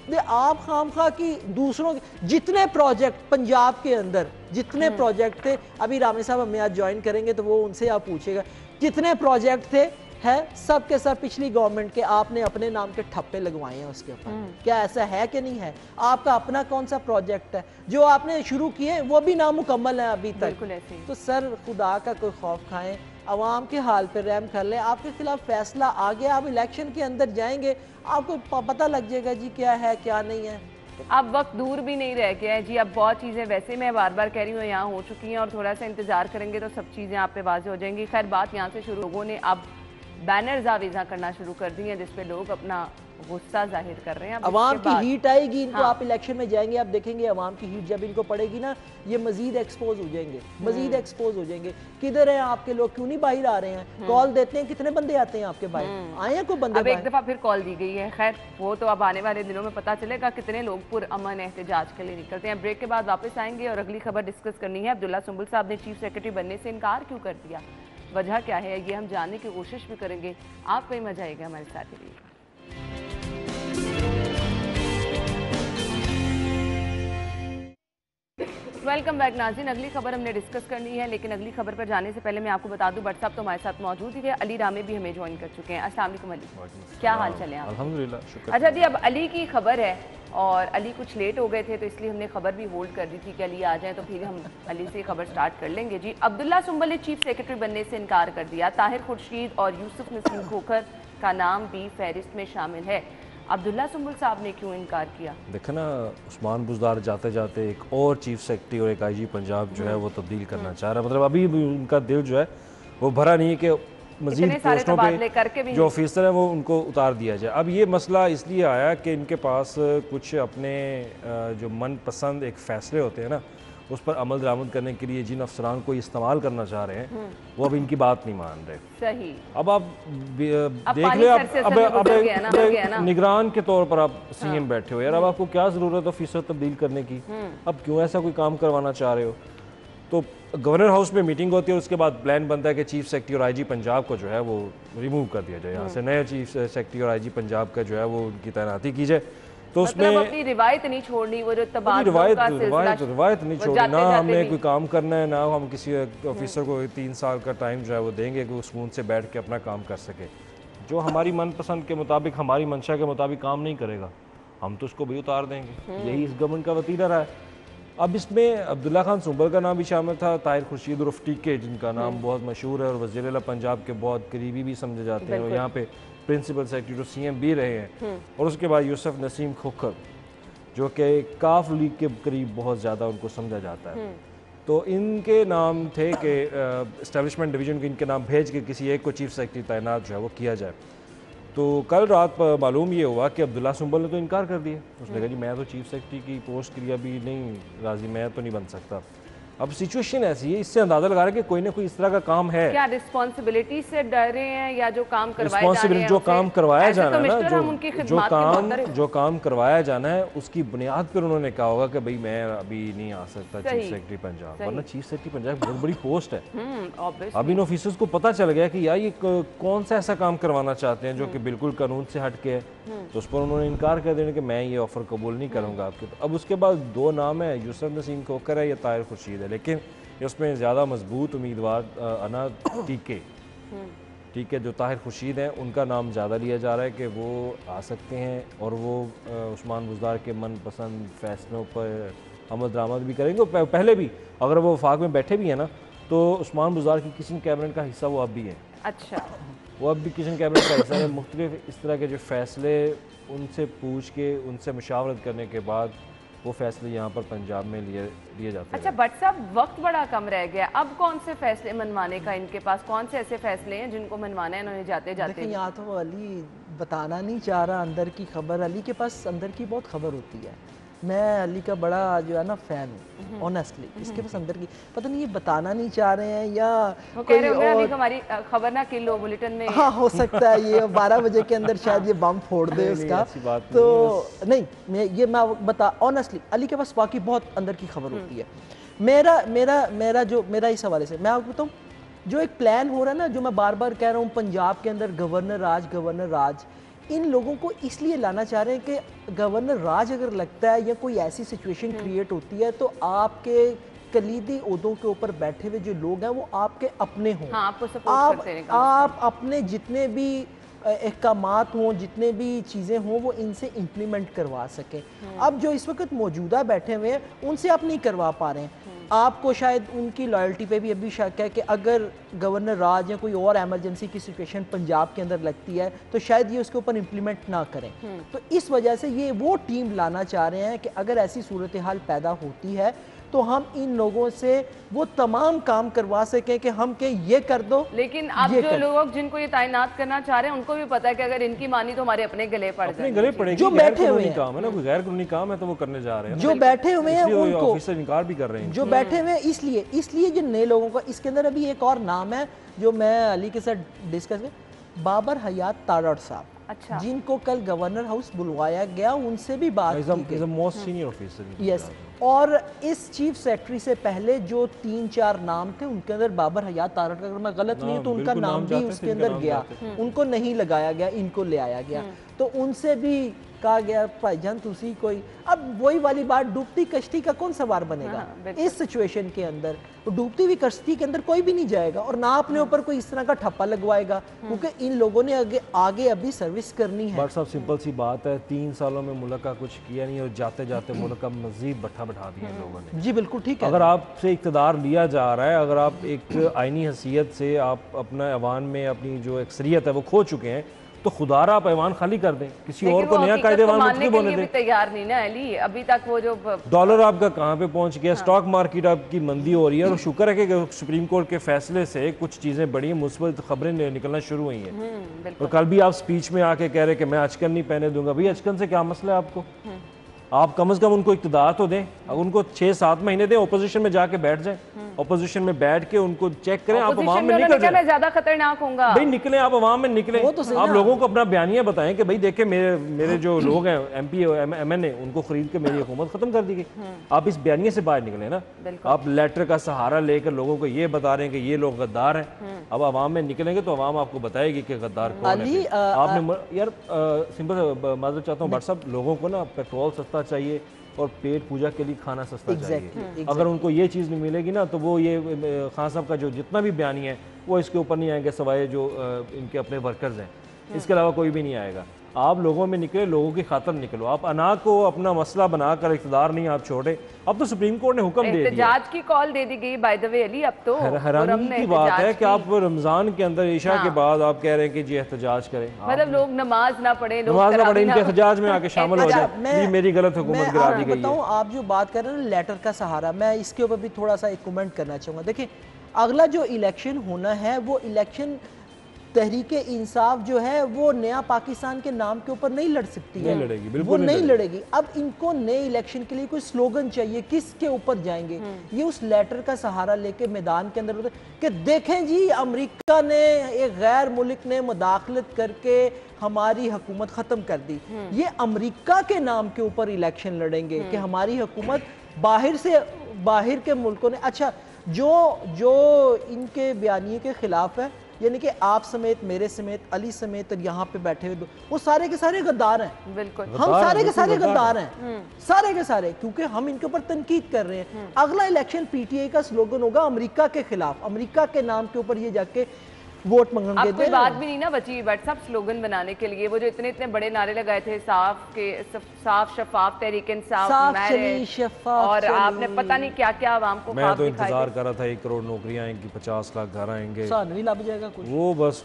दे आप खामखा की दूसरों के जितने प्रोजेक्ट पंजाब के अंदर जितने प्रोजेक्ट थे, अभी रामी साहब हमें आज ज्वाइन करेंगे तो वो उनसे आप पूछेगा जितने प्रोजेक्ट थे है सब के सब पिछली गवर्नमेंट के आपने अपने नाम के ठप्पे लगवाए हैं उसके ऊपर। क्या ऐसा है कि नहीं है? आपका अपना कौन सा प्रोजेक्ट है जो आपने शुरू किए वो भी नामुकम्मल है अभी तक? तो सर खुदा का कोई खौफ खाएं, अवाम के हाल पे रहम कर लें। आपके खिलाफ फैसला आ गया, आप इलेक्शन के अंदर जाएंगे, आपको पता लग जाएगा जी क्या है क्या नहीं है। अब वक्त दूर भी नहीं रह गया है जी। अब बहुत चीज़ें वैसे मैं बार बार कह रही हूँ यहाँ हो चुकी हैं और थोड़ा सा इंतजार करेंगे तो सब चीज़ें आप पे वाज़ेह हो जाएंगी। खैर बात यहाँ से शुरू, लोगों ने अब बैनर्स आवेजा करना शुरू कर दी हैं जिसपे लोग अपना गुस्सा जाहिर कर रहे हैं। अवाम की हीट आएगी इनको। आप इलेक्शन में जाएंगे, आप देखेंगे अवाम की हीट जब इनको पड़ेगी ना, ये मजीद एक्सपोज हो जाएंगे, मजीद एक्सपोज हो जाएंगे। किधर हैं आपके लोग? क्यों नहीं बाहर आ रहे हैं? कॉल देते हैं, कितने बंदे आते हैं आपके बाहर? आए हैं कोई बंदे? अब एक दफा फिर कॉल दी गई है। खैर वो तो अब आने वाले दिनों में पता चलेगा कितने लोग पुरअमन एहतजाज के लिए निकलते हैं। ब्रेक के बाद वापस आएंगे और अगली खबर डिस्कस करनी है। अब्दुल्ला सुंबुल साहब ने चीफ सेक्रेटरी बनने से इनकार क्यों कर दिया, वजह क्या है, ये हम जानने की कोशिश भी करेंगे। आप कहीं मजा आएगा हमारे साथ ही रहिएगा। वेलकम बैक नाज़रीन। अगली खबर हमने डिस्कस करनी है, लेकिन अगली खबर पर जाने से पहले मैं आपको बता दूं बट साहब तो हमारे साथ मौजूद ही थे। अली रामे भी हमें ज्वाइन कर चुके हैं। अस्सलाम वालेकुम अली, क्या हाल चले आप? अल्हम्दुलिल्लाह, शुक्र। अच्छा जी, अब अली की खबर है और अली कुछ लेट हो गए थे तो इसलिए हमने खबर भी होल्ड कर दी थी कि अली आ जाए तो फिर हम अली से खबर स्टार्ट कर लेंगे जी। अब्दुल्ला सुंबल ने चीफ सेक्रेटरी बनने से इनकार कर दिया। ताहिर खुर्शीद और यूसुफ नसीम खोखर का नाम भी फहरिस्त में शामिल है। अब्दुल्ला सुंबुल साहब ने क्यों इनकार किया? देखा ना, उस्मान बुज़दार जाते जाते एक और चीफ सेक्रेटरी और एक आईजी पंजाब जो है वो तब्दील करना चाह रहा है। मतलब अभी उनका दिल जो है वो भरा नहीं है कि मजीद पोस्टों पे जो ऑफिसर है वो उनको उतार दिया जाए। अब ये मसला इसलिए आया कि इनके पास कुछ अपने जो मनपसंद एक फ़ैसले होते हैं ना, उस पर अमल दरामद करने के लिए जिन अफसरान को इस्तेमाल करना चाह रहे हैं वो अब इनकी बात नहीं मान रहे। सही। अब आप देख ले, अब निगरान के तौर पर आप सीएम बैठे हो यार, अब आपको क्या जरूरत है ऑफिसर तब्दील करने की? अब क्यों ऐसा कोई काम करवाना चाह रहे हो? तो गवर्नर हाउस में मीटिंग होती है, उसके बाद प्लान बनता है कि चीफ सेक्रेटरी और आईजी पंजाब को जो है वो रिमूव कर दिया जाए यहाँ से, नए चीफ सेक्रेटरी और आईजी पंजाब का जो है वो उनकी तैनाती की जाए। तो उसमें मतलब अपनी रिवायत नहीं छोड़नी, वो जो रिवायत नहीं छोड़नी, ना हमने कोई काम करना है, ना हम किसी ऑफिसर को 3 साल का टाइम जो है वो देंगे कि वो सुकून से बैठ के अपना काम कर सके। जो हमारी मनपसंद के मुताबिक, हमारी मंशा के मुताबिक काम नहीं करेगा, हम तो उसको भी उतार देंगे। यही इस गवर्नमेंट का वतीरा रहा है। अब इसमें अब्दुल्ला खान सुंबल का नाम भी शामिल था, ताहिर खुर्शीद उर्फ टीके जिनका नाम बहुत मशहूर है और वज़ीर आला पंजाब के बहुत करीबी भी समझे जाते हैं, और यहाँ पे प्रिंसिपल सेक्रेटरी जो सीएम भी रहे हैं, और उसके बाद यूसुफ नसीम खोखर जो कि काफ लीग के करीब बहुत ज़्यादा उनको समझा जाता है। तो इनके नाम थे कि एस्टेब्लिशमेंट डिवीज़न के इनके नाम भेज के किसी एक को चीफ सेक्रेटरी तैनात जो है वो किया जाए। तो कल रात मालूम ये हुआ कि अब्दुल्ला सुंबल ने तो इनकार कर दिया। उसने कहा जी मैं तो चीफ सेक्रेटरी की पोस्ट के लिए अभी नहीं राजी, मैं तो नहीं बन सकता। अब सिचुएशन ऐसी है, इससे अंदाजा लगा रहे हैं कि कोई ना कोई इस तरह का काम है। क्या रिस्पांसिबिलिटी से डर रहे हैं या जो काम करवाया रिस्पांसिबिलिटी जो काम करवाया जाना है ना, जो काम करवाया जाना है उसकी बुनियाद पर उन्होंने कहा होगा कि भाई मैं अभी नहीं आ सकता चीफ सेक्रेटरी पंजाब, वरना चीफ सेक्रेटरी पंजाब बहुत बड़ी पोस्ट है। अब इन ऑफिसर्स को पता चल गया कि यार ये कौन सा ऐसा काम करवाना चाहते हैं जो कि बिल्कुल कानून से हट के है, तो उस पर उन्होंने इनकार कर देने कि मैं ये ऑफर कबूल नहीं करूंगा आपके। तो अब उसके बाद 2 नाम है, यूसुफ नसीम खोखर है या ताहिर खुर्शीद है, लेकिन उसमें ज़्यादा मजबूत उम्मीदवार अना टीके जो ताहिर खुर्शीद हैं उनका नाम ज़्यादा लिया जा रहा है कि वो आ सकते हैं और वो उस्मान बुज़दार के मनपसंद फैसलों पर अमल दरामद भी करेंगे। पहले भी अगर वो वफाक में बैठे भी हैं ना, तो उस्मान बुज़दार की किचन कैबिनेट का हिस्सा वो अब भी हैं। अच्छा, वो अब भी किचन कैबिनेट का हिस्सा है। मुख्तलिफ इस तरह के जो फैसले उनसे पूछ के, उनसे मशावरत करने के बाद वो फैसले यहाँ पर पंजाब में लिए जाते हैं। अच्छा बट साहब, वक्त बड़ा कम रह गया, अब कौन से फैसले मनवाने का इनके पास, कौन से ऐसे फैसले हैं जिनको मनवाना है इन्होंने जाते जाते? यहाँ तो अली बताना नहीं चाह रहा अंदर की खबर, अली के पास अंदर की बहुत खबर होती है। मैं अली का बड़ा जो है ना फैन हूँ ऑनेस्टली, इसके पास अंदर की पता नहीं ये बताना नहीं चाह रहे हैं या वो कह रहे होंगे अली हमारी खबर ना किलो बुलेटिन में। हाँ हो सकता है ये 12 बजे के अंदर शायद ये बम फोड़ दे उसका, तो नहीं मैं बता ऑनेस्टली अली के पास बाकी बहुत अंदर की खबर होती है। मेरा इस हवाले से मैं आपको बताऊँ, जो एक प्लान हो रहा है ना, जो मैं बार बार कह रहा हूँ पंजाब के अंदर गवर्नर राज, इन लोगों को इसलिए लाना चाह रहे हैं कि गवर्नर राज अगर लगता है या कोई ऐसी सिचुएशन क्रिएट होती है तो आपके कलीदी ओहदों के ऊपर बैठे हुए जो लोग हैं वो आपके अपने हों। हाँ, आपको सपोर्ट करते हैं। आप अपने जितने भी अहकामात हों, जितने भी चीज़ें हों, वो इनसे इम्प्लीमेंट करवा सकें। अब जो इस वक्त मौजूदा बैठे हुए हैं उनसे आप नहीं करवा पा रहे हैं। आपको शायद उनकी लॉयल्टी पे भी अभी शक है कि अगर गवर्नर राज या कोई और एमरजेंसी की सिचुएशन पंजाब के अंदर लगती है तो शायद ये उसके ऊपर इम्प्लीमेंट ना करें। तो इस वजह से ये वो टीम लाना चाह रहे हैं कि अगर ऐसी सूरत हाल पैदा होती है तो हम इन लोगों से वो तमाम काम करवा सकें कि हम के ये कर दो। लेकिन अब जो लोग जिनको ये तैनात करना चाह रहे हैं उनको भी पता है कि अगर इनकी मानी तो हमारे अपने गले पड़ जाएंगे। जो बैठे हुए हैं काम है ना, कोई गैर कानूनी काम है तो वो करने जा रहे हैं, जो बैठे हुए हैं उनको ऑफिसर इनकार भी कर रहे हैं। जो बैठे हुए हैं इसलिए जो नए लोगों का, इसके अंदर अभी एक और नाम है जो मैं अली के साथ डिस्कस कर, बाबर हयात तारड़ साहब। अच्छा, जिनको कल गवर्नर हाउस बुलवाया गया, उनसे भी बात की गई। Most senior officer. यस, और इस चीफ सेक्रेटरी से पहले जो 3-4 नाम थे उनके अंदर बाबर हयात तारड़ का, अगर मैं गलत नहीं हूँ तो उनका नाम भी उसके अंदर गया, उनको नहीं लगाया गया, इनको ले आया गया। तो उनसे भी कहा गया भाईजान तुसी कोई, अब वही वाली बात, डूबती कश्ती का कौन सवार बनेगा इस सिचुएशन के अंदर? डूबती हुई कश्ती के अंदर कोई भी नहीं जाएगा और ना अपने ऊपर कोई इस तरह का ठप्पा लगवाएगा, क्योंकि इन लोगों ने आगे अभी सर्विस करनी है। बट साहब सिंपल सी बात है, 3 सालों में मुल्क का कुछ किया नहीं और जाते जाते मुल्क का मजीद बैठा दिया इन लोगों ने। जी बिल्कुल ठीक है। अगर आपसे इक़्तिदार लिया जा रहा है, अगर आप एक आईनी हैसियत से आप अपना ऐवान में अपनी जो अक्सरियत है वो खो चुके हैं, तो खुदारा आप ऐवान खाली कर दें, किसी और को नया कायदेवान मुख्तलिफ होने दें। तैयार नहीं ना अली, अभी तक वो जो डॉलर आपका कहाँ पे पहुंच गया, स्टॉक मार्केट आपकी मंदी हो रही है, और शुक्र है कि सुप्रीम कोर्ट के फैसले से कुछ चीज़ें बड़ी मुस्बत खबरें निकलना शुरू हुई हैं। और कल भी आप स्पीच में आके कह रहे कि मैं अचकन नहीं पहने दूंगा। भाई अचकन से क्या मसला है आपको? आप कम से कम उनको इक़्तिदार तो दें, अब उनको 6-7 महीने दें, ओपोजिशन में जाके बैठ जाएं, ओपोजिशन में बैठ के उनको चेक करें, आप अवाम में निकल जाए, ज्यादा खतरनाक होगा भाई निकले, आप अवाम में निकले, आप लोगों को अपना बयानिया बताएं कि भाई देखे मेरे जो लोग हैं MP MNA उनको खरीद के मेरी हुकूमत खत्म कर दी गई। आप इस बयानिए से बाहर निकले ना, आप लेटर का सहारा लेकर लोगों को ये बता रहे हैं कि ये लोग गद्दार हैं। अब अवाम में निकलेंगे तो अवाम आपको बताएगी कि गद्दार कौन है। आपने यार सिंपल माजूर चाहता हूँ बट साहब, लोगों को ना पेट्रोल सस्ता चाहिए और पेट पूजा के लिए खाना सस्ता चाहिए। अगर उनको ये चीज़ नहीं मिलेगी ना तो वो ये खान साहब का जो जितना भी बयानी है वो इसके ऊपर नहीं आएंगे, सवाए जो इनके अपने वर्कर्स हैं, इसके अलावा कोई भी नहीं आएगा। आप लोगों में निकले, लोगों की खातर निकलो। आप अना को अपना मसला बनाकर इक़्तिदार नहीं आप छोड़े। अब तो सुप्रीम कोर्ट ने हुक्म दे दिया, एहतजाज की कॉल दे दी गई बाय द वे अली। अब तो हैरानी की बात है कि आप रमजान के अंदर ईशा के बाद आप कह रहे हैं कि जी एहतजाज करें, मतलब लोग नमाज ना पढ़े, नमाज ना पढ़े, इनके एहतजाज में आके शामिल हो जाए। ये मेरी गलत हुकूमत गिरा दी गई है। आप जो बात कर रहे हैं लेटर का सहारा, मैं इसके ऊपर भी थोड़ा सा एक कमेंट करना चाहूँगा। देखिए अगला जो इलेक्शन होना है वो इलेक्शन तहरीके इंसाफ जो है वो नया पाकिस्तान के नाम के ऊपर नहीं लड़ सकती है, नहीं लड़ेगी, वो नहीं लड़ेगी। अब इनको नए इलेक्शन के लिए कोई स्लोगन चाहिए, किसके ऊपर जाएंगे? ये उस लेटर का सहारा लेके मैदान के अंदर कि देखें जी अमेरिका ने, एक गैर मुल्क ने मुदाखलत करके हमारी हुकूमत ख़त्म कर दी। ये अमेरिका के नाम के ऊपर इलेक्शन लड़ेंगे कि हमारी हुकूमत बाहर के मुल्कों ने। अच्छा, जो इनके बयानिए के खिलाफ है, यानी कि आप समेत, मेरे समेत, अली समेत और यहाँ पे बैठे हुए वो सारे के सारे गद्दार हैं। बिल्कुल, हम सारे के सारे गद्दार हैं, सारे के सारे, क्योंकि हम इनके ऊपर तनकीद कर रहे हैं। अगला इलेक्शन PTI का स्लोगन होगा अमेरिका के खिलाफ, अमेरिका के नाम के ऊपर ये जाके वोट मांगेंगे। अब कोई बात भी नहीं ना बची व्हाट्सएप स्लोगन बनाने के लिए। वो जो इतने बड़े नारे लगाए थे, साफ शफाफ तहरीक इंसाफ और आपने पता नहीं क्या क्या आवाम को। मैं तो इंतजार कर रहा था 1 करोड़ नौकरियां आएंगी, 50 लाख घर आएंगे, लग जाएगा कुछ। वो बस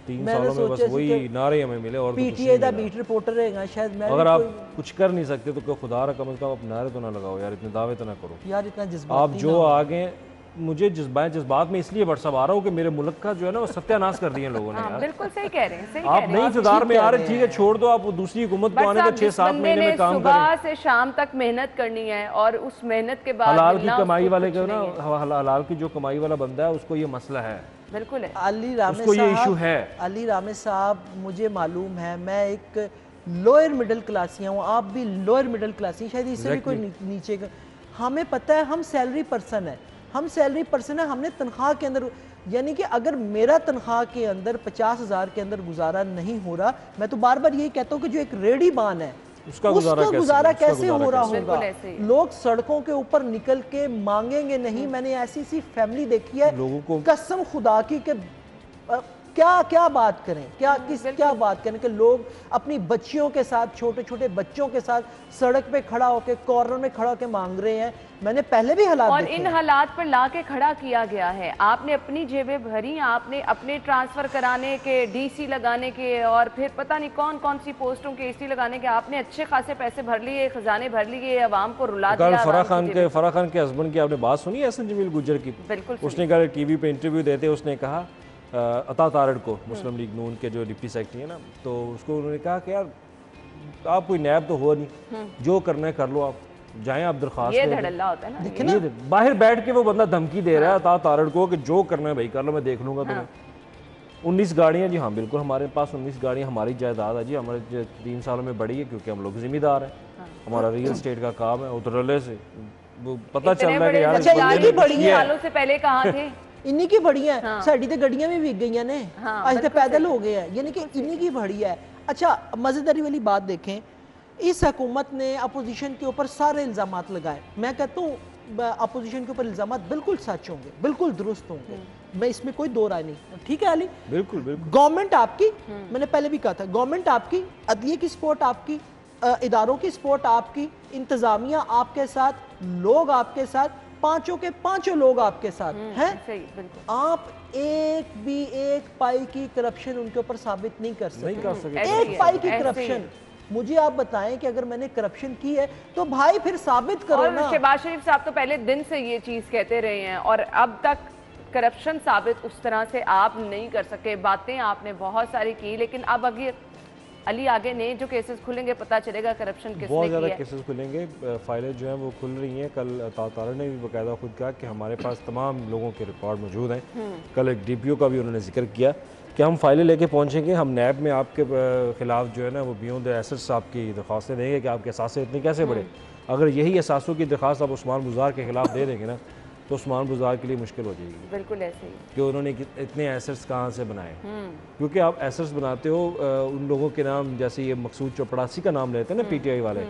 3 सालों में बस वही नारे हमें मिले। और PTI दा बीट रिपोर्टर रहेगा शायद। मैं अगर आप कुछ कर नहीं सकते तो खुदा रहा कम से कम आप नारे तो ना लगाओ यार, इतने दावे तो ना करो यार, इतना जज्बात आप जो आगे। मुझे जज्बात में इसलिए व्हाट्सएप आ रहा हूँ कि मेरे मुल्क का जो है ना वो सत्यानाश कर दिए लोगों ने यार। बिल्कुल सही कह रहे हैं, आप नई इक़्तिदार में आ रहे, ठीक है छोड़ दो, आप दूसरी हुकूमत को आने के 6-7 महीने में काम करें। सुबह से शाम तक मेहनत करनी है और उस मेहनत के बाद हलाल की कमाई वाले का ना, हलाल की जो कमाई वाला बंदा है उसको ये मसला है। बिल्कुल है, अली रामे उसको ये इशू है। अली रामे साहब, मुझे मालूम है, मैं एक लोअर मिडिल क्लासी हूँ, आप भी लोअर मिडिल क्लासी, शायद इससे भी कोई नीचे का। हमें पता है हम सैलरी पर्सन है, हमने तनख्वाह के अंदर, यानी कि अगर मेरा तनख्वाह के अंदर 50,000 के अंदर गुजारा नहीं हो रहा, मैं तो बार बार यही कहता हूँ कि जो एक रेडी बान है उसका गुजारा कैसे हो रहा होगा। लोग सड़कों के ऊपर निकल के मांगेंगे नहीं। मैंने ऐसी फैमिली देखी है, लोगों को कसम खुदा की कि क्या बात करें, क्या बात करें कि लोग अपनी बच्चियों के साथ, छोटे छोटे बच्चों के साथ सड़क पे खड़ा होकर, कॉर्नर में खड़ा होकर मांग रहे हैं। मैंने पहले भी हालात और इन हालात पर ला के खड़ा किया गया है। आपने अपनी जेबें भरी, आपने अपने ट्रांसफर कराने के, DC लगाने के और फिर पता नहीं कौन सी पोस्टों के AC लगाने के आपने अच्छे खासे पैसे भर लिए, खजाने भर लिए, अवाम को रुला दिया। फराह खान के हस्बैंड की आपने बात सुनी है, एहसन जमील गुज्जर की? बिल्कुल। उसने कहा TV पे इंटरव्यू देते, उसने कहा अता तारड़ को, मुस्लिम लीग नून के जो डिप्टी सेक्रेटरी है ना, तो उसको उन्होंने कहा कि यार आप कोई नैब तो हो नहीं, जो करना है कर लो, आप जाएं, आप दरख्वास्त। ये धड़ल्ला होता है ना, ये बाहर बैठ के वो बंदा धमकी दे रहा है अता तारड़ को कि जो करना है भाई कर लो, मैं देख लूंगा तुम्हें। 19 गाड़ियाँ, जी हाँ बिल्कुल हमारे पास 19 गाड़ियाँ हमारी जायदाद है जी, हमारे 3 सालों में बढ़ी है क्योंकि हम लोग जिम्मेदार हैं, हमारा रियल स्टेट का काम है। उतरले से वो पता चल रहा है कि यार से पहले कहाँ थे, इन्हीं की बड़ी है। साड़ी तो गड्डियां भी बिक गई ने, आज तो पैदल हो गए हैं, यानी कि इन्हीं की बड़ी है। अच्छा, मजेदारी वाली बात देखें, इस हुकूमत ने अपोजिशन के ऊपर सारे इल्जामात लगाए। मैं कहता हूँ अपोजिशन के ऊपर इल्जामात बिल्कुल सच होंगे, बिल्कुल दुरुस्त होंगे, मैं इसमें कोई दो राय नहीं। ठीक है अली, बिल्कुल बिल्कुल। गवर्नमेंट आपकी, मैंने पहले भी कहा था, गवर्नमेंट आपकी, अदलिये की सपोर्ट आपकी, इदारों की सपोर्ट आपकी, इंतजामिया आपके साथ, लोग आपके साथ, पांचों के पांचों लोग आपके साथ हैं। आप एक पाई की करप्शन उनके ऊपर साबित नहीं कर सकते। एक पाई की करप्शन मुझे आप बताएं कि अगर मैंने करप्शन की है तो भाई फिर साबित करो ना। शहबाज शरीफ साहब तो पहले दिन से ये चीज कहते रहे हैं और अब तक करप्शन साबित उस तरह से आप नहीं कर सके। बातें आपने बहुत सारी की, लेकिन अब अगर अली आगे नए जो केसेस खुलेंगे पता चलेगा करप्शन किसने बहुत ज़्यादा किया है। केसेस खुलेंगे, फाइलें जो हैं वो खुल रही हैं। कल तारा ने भी बाकायदा खुद कहा कि हमारे पास तमाम लोगों के रिकॉर्ड मौजूद हैं। कल एक DPO का भी उन्होंने जिक्र किया कि हम फाइलें लेके पहुँचेंगे, हम नैब में आपके ख़िलाफ़ जो है ना वो बियॉन्ड द एसेट्स आपकी दरख्वास्तें देंगे कि आपके असासे इतने कैसे बढ़े। अगर यही असासों की दरख्वास्त आप उस्मान बुज़दार के ख़िलाफ़ दे देंगे ना तो उस्मान बुज़दार के लिए मुश्किल हो जाएगी। बिल्कुल ऐसे ही कि उन्होंने इतने एसेट्स कहाँ से बनाए, क्योंकि आप एसेट्स बनाते हो उन लोगों के नाम, जैसे ये मकसूद चपड़ासी का नाम लेते हैं ना PTI वाले,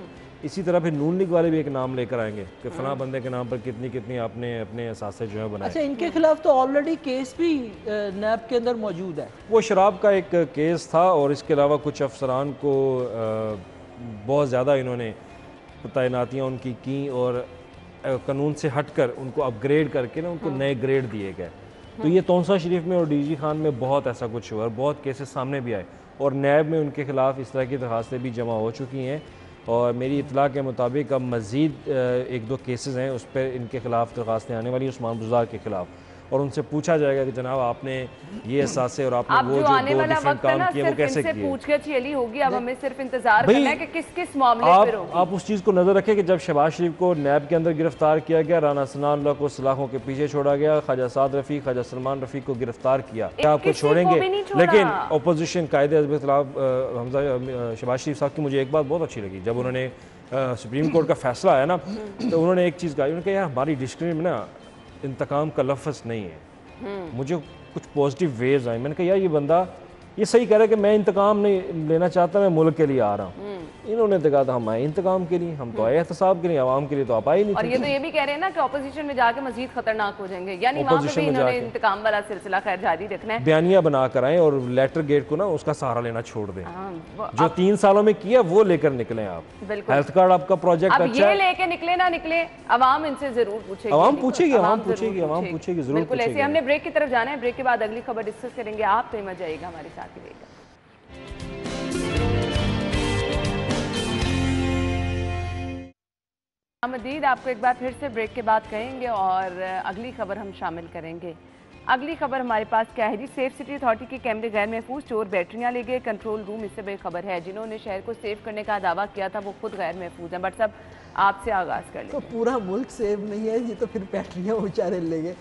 इसी तरह फिर नून लीग वाले भी एक नाम लेकर आएंगे कि फला बंदे के नाम पर कितनी कितनी आपने अपने असासे जो है बनाए। अच्छा, इनके खिलाफ तो ऑलरेडी केस भी नैब के अंदर मौजूद है। वो शराब का एक केस था और इसके अलावा कुछ अफसरान को बहुत ज़्यादा इन्होंने तैनातियाँ उनकी की और कानून से हटकर उनको अपग्रेड करके ना उनको नए ग्रेड दिए गए। तो ये तौंसा शरीफ में और DG खान में बहुत ऐसा कुछ हुआ और बहुत केसेस सामने भी आए और नैब में उनके खिलाफ इस तरह की दरखास्तें भी जमा हो चुकी हैं और मेरी इतला के मुताबिक अब मज़ीद 1-2 केसेस हैं उस पर इनके खिलाफ दरखास्तें आने वाली उस्मान बुज़दार के खिलाफ और उनसे पूछा जाएगा कि जनाब आपने ये एहसासे और आपने वो जो 2 डिफरेंट काम किए वो कैसे किए। पूछगछ चली होगी, अब हमें सिर्फ इंतजार करना है कि किस मामले पर होगी। आप उस चीज़ को नज़र रखें कि जब शहबाज शरीफ को नैब के अंदर गिरफ्तार किया गया, राना सनाउल्लाह को सलाखों के पीछे छोड़ा गया, ख्वाजा साद रफ़ीक, ख्वाजा सलमान रफ़ीक को गिरफ्तार किया, आपको छोड़ेंगे? लेकिन अपोजिशन कायदे खिलाफ शहबाज शरीफ साहब की मुझे एक बात बहुत अच्छी लगी, जब उन्होंने सुप्रीम कोर्ट का फैसला आया ना तो उन्होंने एक चीज़ कहा, उन्होंने कहा यार हमारी डिक्शनरी में ना इंतकाम का लफ्ज़ नहीं है, मुझे कुछ पॉजिटिव वेज आए। मैंने कहा यार ये बंदा ये सही कह रहा है कि मैं इंतकाम नहीं लेना चाहता, मैं मुल्क के लिए आ रहा हूँ। इन्होंने तो कहा था हम आए इंतकाम के लिए, हम तो आए एहतसाब के लिए, आवाम के लिए तो आप आए नहीं। और ये तो ये भी कह रहे हैं ना कि ऑपोजिशन में जाके मजीद खतरनाक हो जाएंगे, यानी वहाँ पे भी इन्होंने इंतकाम वाला सिलसिला खैर जारी रखना है। बयानिया बना कर आए और लेटर गेट को ना उसका सहारा लेना छोड़ दें। जो 3 सालों में किया वो लेकर निकले आप। हेल्थ कार्ड आपका प्रोजेक्ट अच्छा है, लेके निकले ना निकले, आवाम इनसे जरूर पूछेगी, आवाम पूछेगी, आवाम पूछेगी, आवाम पूछेगी जरूर। बिल्कुल ऐसे। हमने ब्रेक की तरफ जाना है, ब्रेक के बाद अगली खबर डिस्कस करेंगे। आप पे मजा आएगा, हमारे साथ ही रहेगा। मजीद आपको एक बार फिर से ब्रेक के बाद कहेंगे और अगली खबर हम शामिल करेंगे। अगली खबर हमारे पास क्या है जी, सेफ सिटी अथॉरिटी के कैमरे गैर महफूज चोर बैटरियां ले गए कंट्रोल रूम। इससे बड़ी खबर है, जिन्होंने शहर को सेव करने का दावा किया था वो खुद गैर महफूज हैं। बट सब आपसे आगाज कर लें। तो पूरा मुल्क सेव नहीं है जी, तो फिर बैटरियां बेचारे ले गए।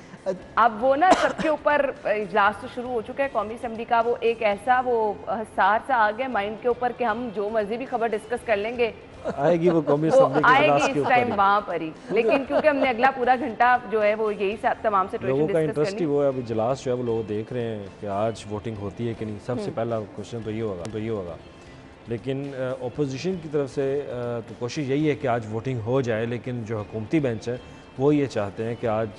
अब वो ना सबके ऊपर इजलास तो शुरू हो चुका है कौमी असम्बली का, वो एक ऐसा वो हसार सा आ गया माइंड के ऊपर कि हम जो मर्जी भी खबर डिस्कस कर लेंगे, आएगी वो कौमी असम्बली के इजलास के इस टाइम वहाँ पर ही। लेकिन क्योंकि हमने अगला पूरा घंटा जो है वो यही तमाम से लोगों का इंटरेस्ट ही वो है। अब इजलास जो है वो लोग देख रहे हैं कि आज वोटिंग होती है कि नहीं। सबसे पहला क्वेश्चन तो ये होगा। लेकिन अपोजिशन की तरफ से तो कोशिश यही है कि आज वोटिंग हो जाए, लेकिन जो हुकूमती बेंच है वो ये चाहते हैं कि आज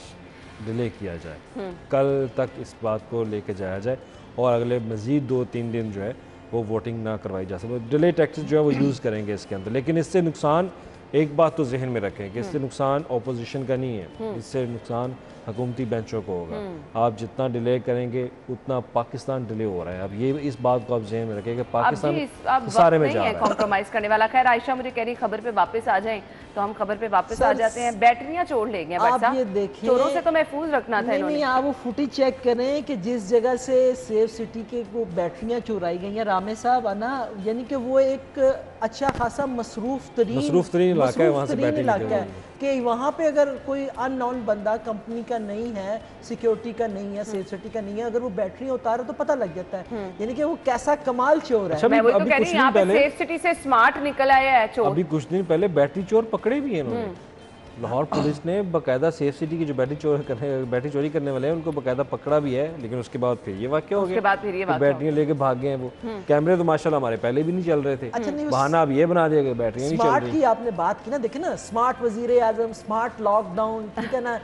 डिले किया जाए, कल तक इस बात को लेके जाया जाए और अगले मज़ीद 2-3 दिन जो है वो वोटिंग ना करवाई जा सके। डिले टैक्सेस जो है वो यूज़ करेंगे इसके अंदर। लेकिन इससे नुकसान, एक बात तो जहन में रखें कि इससे नुकसान अपोजिशन का नहीं है, इससे नुकसान हुकूमती बेंचों को होगा। आप जितना डिले करेंगे उतना पाकिस्तान डिले हो रहा है। अब ये इस बात को आप जहन में रखें कि पाकिस्तान सारे में जा रहा है, कॉम्प्रोमाइज करने वाला। खैर आयशा मुझे कह रही खबर पे वापस आ जाएं, तो हम खबर पे वापस आ जाते हैं। बैटरियां चोर ले गए, आप ये देखिए, चोरों से तो महफूज रखना था इन्होंने। आप वो फुटेज चेक करें कि जिस जगह से सेफ सिटी के वो बैटरियां चुराई गई हैं, रामे साहब आना, यानी कि वो एक अच्छा खासा मसरूफ तरीन इलाका है, वहाँ से बैटरी है कि वहाँ पे अगर कोई अननोन बंदा कंपनी का नहीं है, सिक्योरिटी का नहीं है, सेफ सिटी का नहीं है, अगर वो बैटरी उतारे तो पता लग जाता है। यानी कि वो कैसा कमाल चोर है। अच्छा, मैं वही तो कह रही हूं, यहाँ पे सेफ सिटी से स्मार्ट निकल आया है चोर। अभी कुछ दिन पहले बैटरी चोर पकड़े भी हैं इन्होंने। लाहौर पुलिस ने बाकायदा सेफ सिटी की जो बैटरी चोरी करने वाले हैं उनको बाकायदा पकड़ा भी है। लेकिन उसके बाद फिर ये वाक्य हो गया, बैटरियां लेके भाग गए हैं वो। कैमरे तो माशाल्लाह हमारे पहले भी नहीं चल रहे थे। अच्छा, बहाना अब ये बना दिया कि बैटरियां नहीं चल रही। की आपने बात की ना, देखे ना, स्मार्ट वजीर आजम, स्मार्ट लॉकडाउन, ठीक है ना,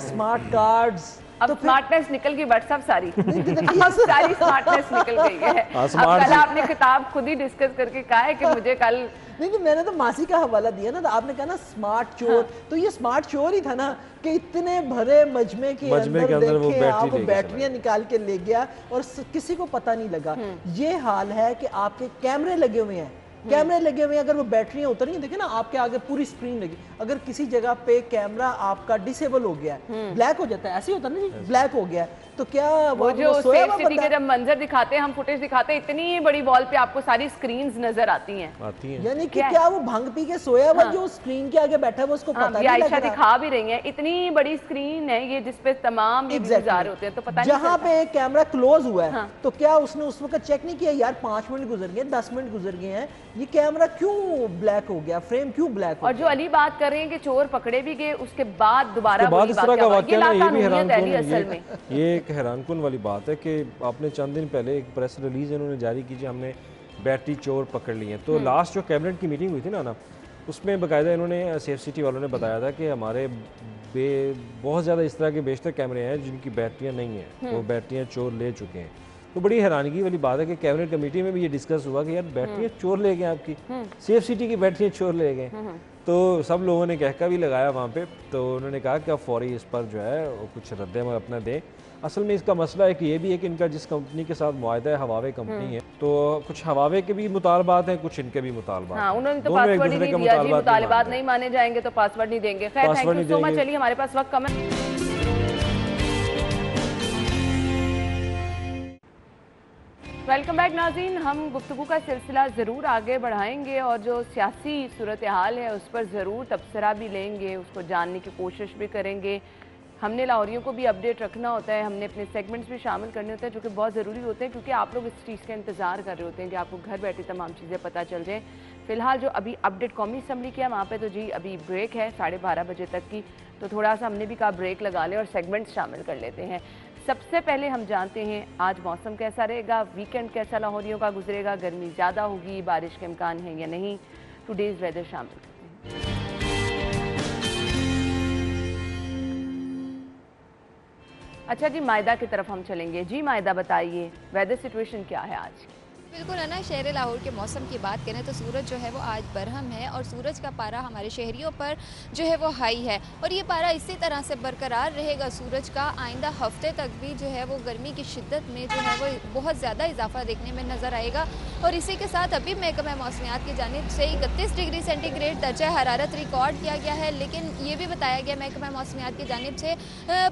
स्मार्ट कार्ड्स, अब तो स्मार्टनेस निकल गई व्हाट्सएप सारी सारी स्मार्टनेस निकल गई है। कल आपने किताब खुद ही डिस्कस करके कहा है कि मुझे कल नहीं, तो मैंने तो मासी का हवाला दिया ना, तो आपने कहा ना स्मार्ट चोर। तो ये स्मार्ट चोर ही था ना कि इतने भरे मजमे के अंदर वो बैटरियां निकाल के ले गया और किसी को पता नहीं लगा। ये हाल है कि आपके कैमरे लगे हुए हैं, कैमरे लगे हुए हैं, अगर वो बैटरियां उतर रही हैं, देखे ना आपके आगे पूरी स्क्रीन लगी, अगर किसी जगह पे कैमरा आपका डिसेबल हो गया है, ब्लैक हो जाता है, ऐसे ही होता है ना जी, ब्लैक हो गया है, तो क्या वो जो सेफ सिटी के जब मंजर दिखाते हैं, हम फुटेज दिखाते हैं, इतनी बड़ी वॉल पे आपको सारी स्क्रीन्स नजर आती हैं। यानी कि क्या वो भंग पी के सोया हुआ जो स्क्रीन के आगे बैठा है वो उसको पता नहीं लग रहा। दिखा भी रही है, इतनी बड़ी स्क्रीन है ये जिसपे तमाम व्यूज आ रहे होते हैं, तो पता नहीं जहाँ पे कैमरा क्लोज हुआ है तो क्या उसने उस वक्त चेक नहीं किया यार 5 मिनट गुजर गए, 10 मिनट गुजर गए हैं, ये कैमरा क्यों ब्लैक हो गया, फ्रेम क्यों ब्लैक हो गया? और जो अली बात कर रहे हैं कि चोर पकड़े भी गए, उसके बाद दोबारा ये एक हैरानकुन वाली बात है कि आपने चंद दिन पहले एक प्रेस रिलीज इन्होंने जारी की, हमने बैटरी चोर पकड़ लिए हैं, तो लास्ट जो कैबिनेट की मीटिंग हुई थी ना उसमें बाकायदा इन्होंने सेफ सिटी वालों ने बताया था कि हमारे बहुत ज़्यादा इस तरह के बेशतर कैमरे हैं जिनकी बैटरियाँ नहीं हैं, वो बैटरियाँ चोर ले चुके हैं। तो बड़ी हैरानगी वाली बात है कि कैबिनेट कमेटी में भी ये डिस्कस हुआ कि यार बैटरियाँ चोर ले गए आपकी, सेफ सिटी की बैटरियाँ चोर ले गए। तो सब लोगों ने कहका भी लगाया वहाँ पे, तो उन्होंने कहा कि अब फौरी इस पर जो है वो कुछ रद्द अपना दें। असल में इसका मसला है कि ये भी है कि इनका जिस कंपनी के साथ मुआहदा है, हवावे कंपनी है, तो कुछ हवावे के भी मुतालबात हैं, कुछ इनके भी मुतालबात हैं। उन्होंने तो पासवर्ड ही नहीं दिया जी, मुतालबात नहीं माने जाएंगे तो पासवर्ड नहीं देंगे। खैर, थैंक यू सो मच। चलिए, हमारे पास वक्त कम है। वेलकम बैक नाज़रीन, हम गुफ्तगू का सिलसिला ज़रूर आगे बढ़ाएंगे और जो सियासी सूरत हाल है उस पर ज़रूर तबसरा भी लेंगे, उसको जानने की कोशिश भी करेंगे। हमने लाहौरियों को भी अपडेट रखना होता है, हमने अपने सेगमेंट्स भी शामिल करने होते हैं जो कि बहुत ज़रूरी होते हैं, क्योंकि आप लोग इस चीज़ का इंतज़ार कर रहे होते हैं कि आपको घर बैठे तमाम चीज़ें पता चल जाएँ। फ़िलहाल जो अभी अपडेट कौमी असम्बली किया वहाँ पे तो जी अभी ब्रेक है 12:30 बजे तक की, तो थोड़ा सा हमने भी कहा ब्रेक लगा लें और सेगमेंट्स शामिल कर लेते हैं। सबसे पहले हम जानते हैं आज मौसम कैसा रहेगा, वीकेंड कैसा लाहौरियों का गुजरेगा, गर्मी ज़्यादा होगी, बारिश के इम्कान है या नहीं, टुडेज़ वेदर शामिल करते हैं। अच्छा जी, मायदा की तरफ हम चलेंगे। जी मायदा, बताइए वेदर सिचुएशन क्या है आज की? बिल्कुल है ना, शहर लाहौर के मौसम की बात करें तो सूरज जो है वो आज बरहम है और सूरज का पारा हमारे शहरियों पर जो है वो हाई है और ये पारा इसी तरह से बरकरार रहेगा सूरज का आइंदा हफ्ते तक भी जो है वो गर्मी की शिद्दत में जो है वो बहुत ज़्यादा इजाफा देखने में नज़र आएगा। और इसी के साथ अभी महकमा मौसमियात की जानिब से 31 डिग्री सेंटीग्रेड दर्जा हरारत रिकॉर्ड किया गया है, लेकिन ये भी बताया गया महकमा मौसमियात की जानिब से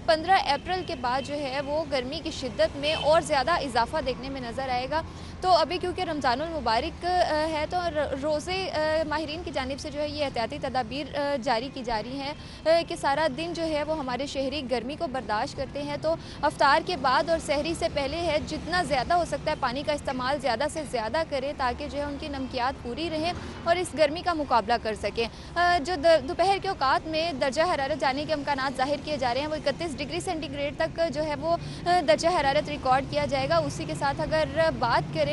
15 अप्रैल के बाद जो है वो गर्मी की शिद्दत में और ज़्यादा इजाफा देखने में नज़र आएगा। तो अभी क्योंकि रमज़ानुल मुबारक है तो रोज़े माहिरीन की जानिब से जो है ये एहतियाती तदाबीर जारी की जा रही हैं कि सारा दिन जो है वो हमारे शहरी गर्मी को बर्दाश्त करते हैं, तो अफ्तार के बाद और सहरी से पहले है जितना ज़्यादा हो सकता है पानी का इस्तेमाल ज़्यादा से ज़्यादा करें ताकि जो है उनकी नमकियात पूरी रहें और इस गर्मी का मुकाबला कर सकें। जो दोपहर के औकात में दर्जा हरारत जाने के इम्कानात ज़ाहिर किए जा रहे हैं वो 31 डिग्री सेंटीग्रेड तक जो है वो दर्जा हरारत रिकॉर्ड किया जाएगा। उसी के साथ अगर बात करें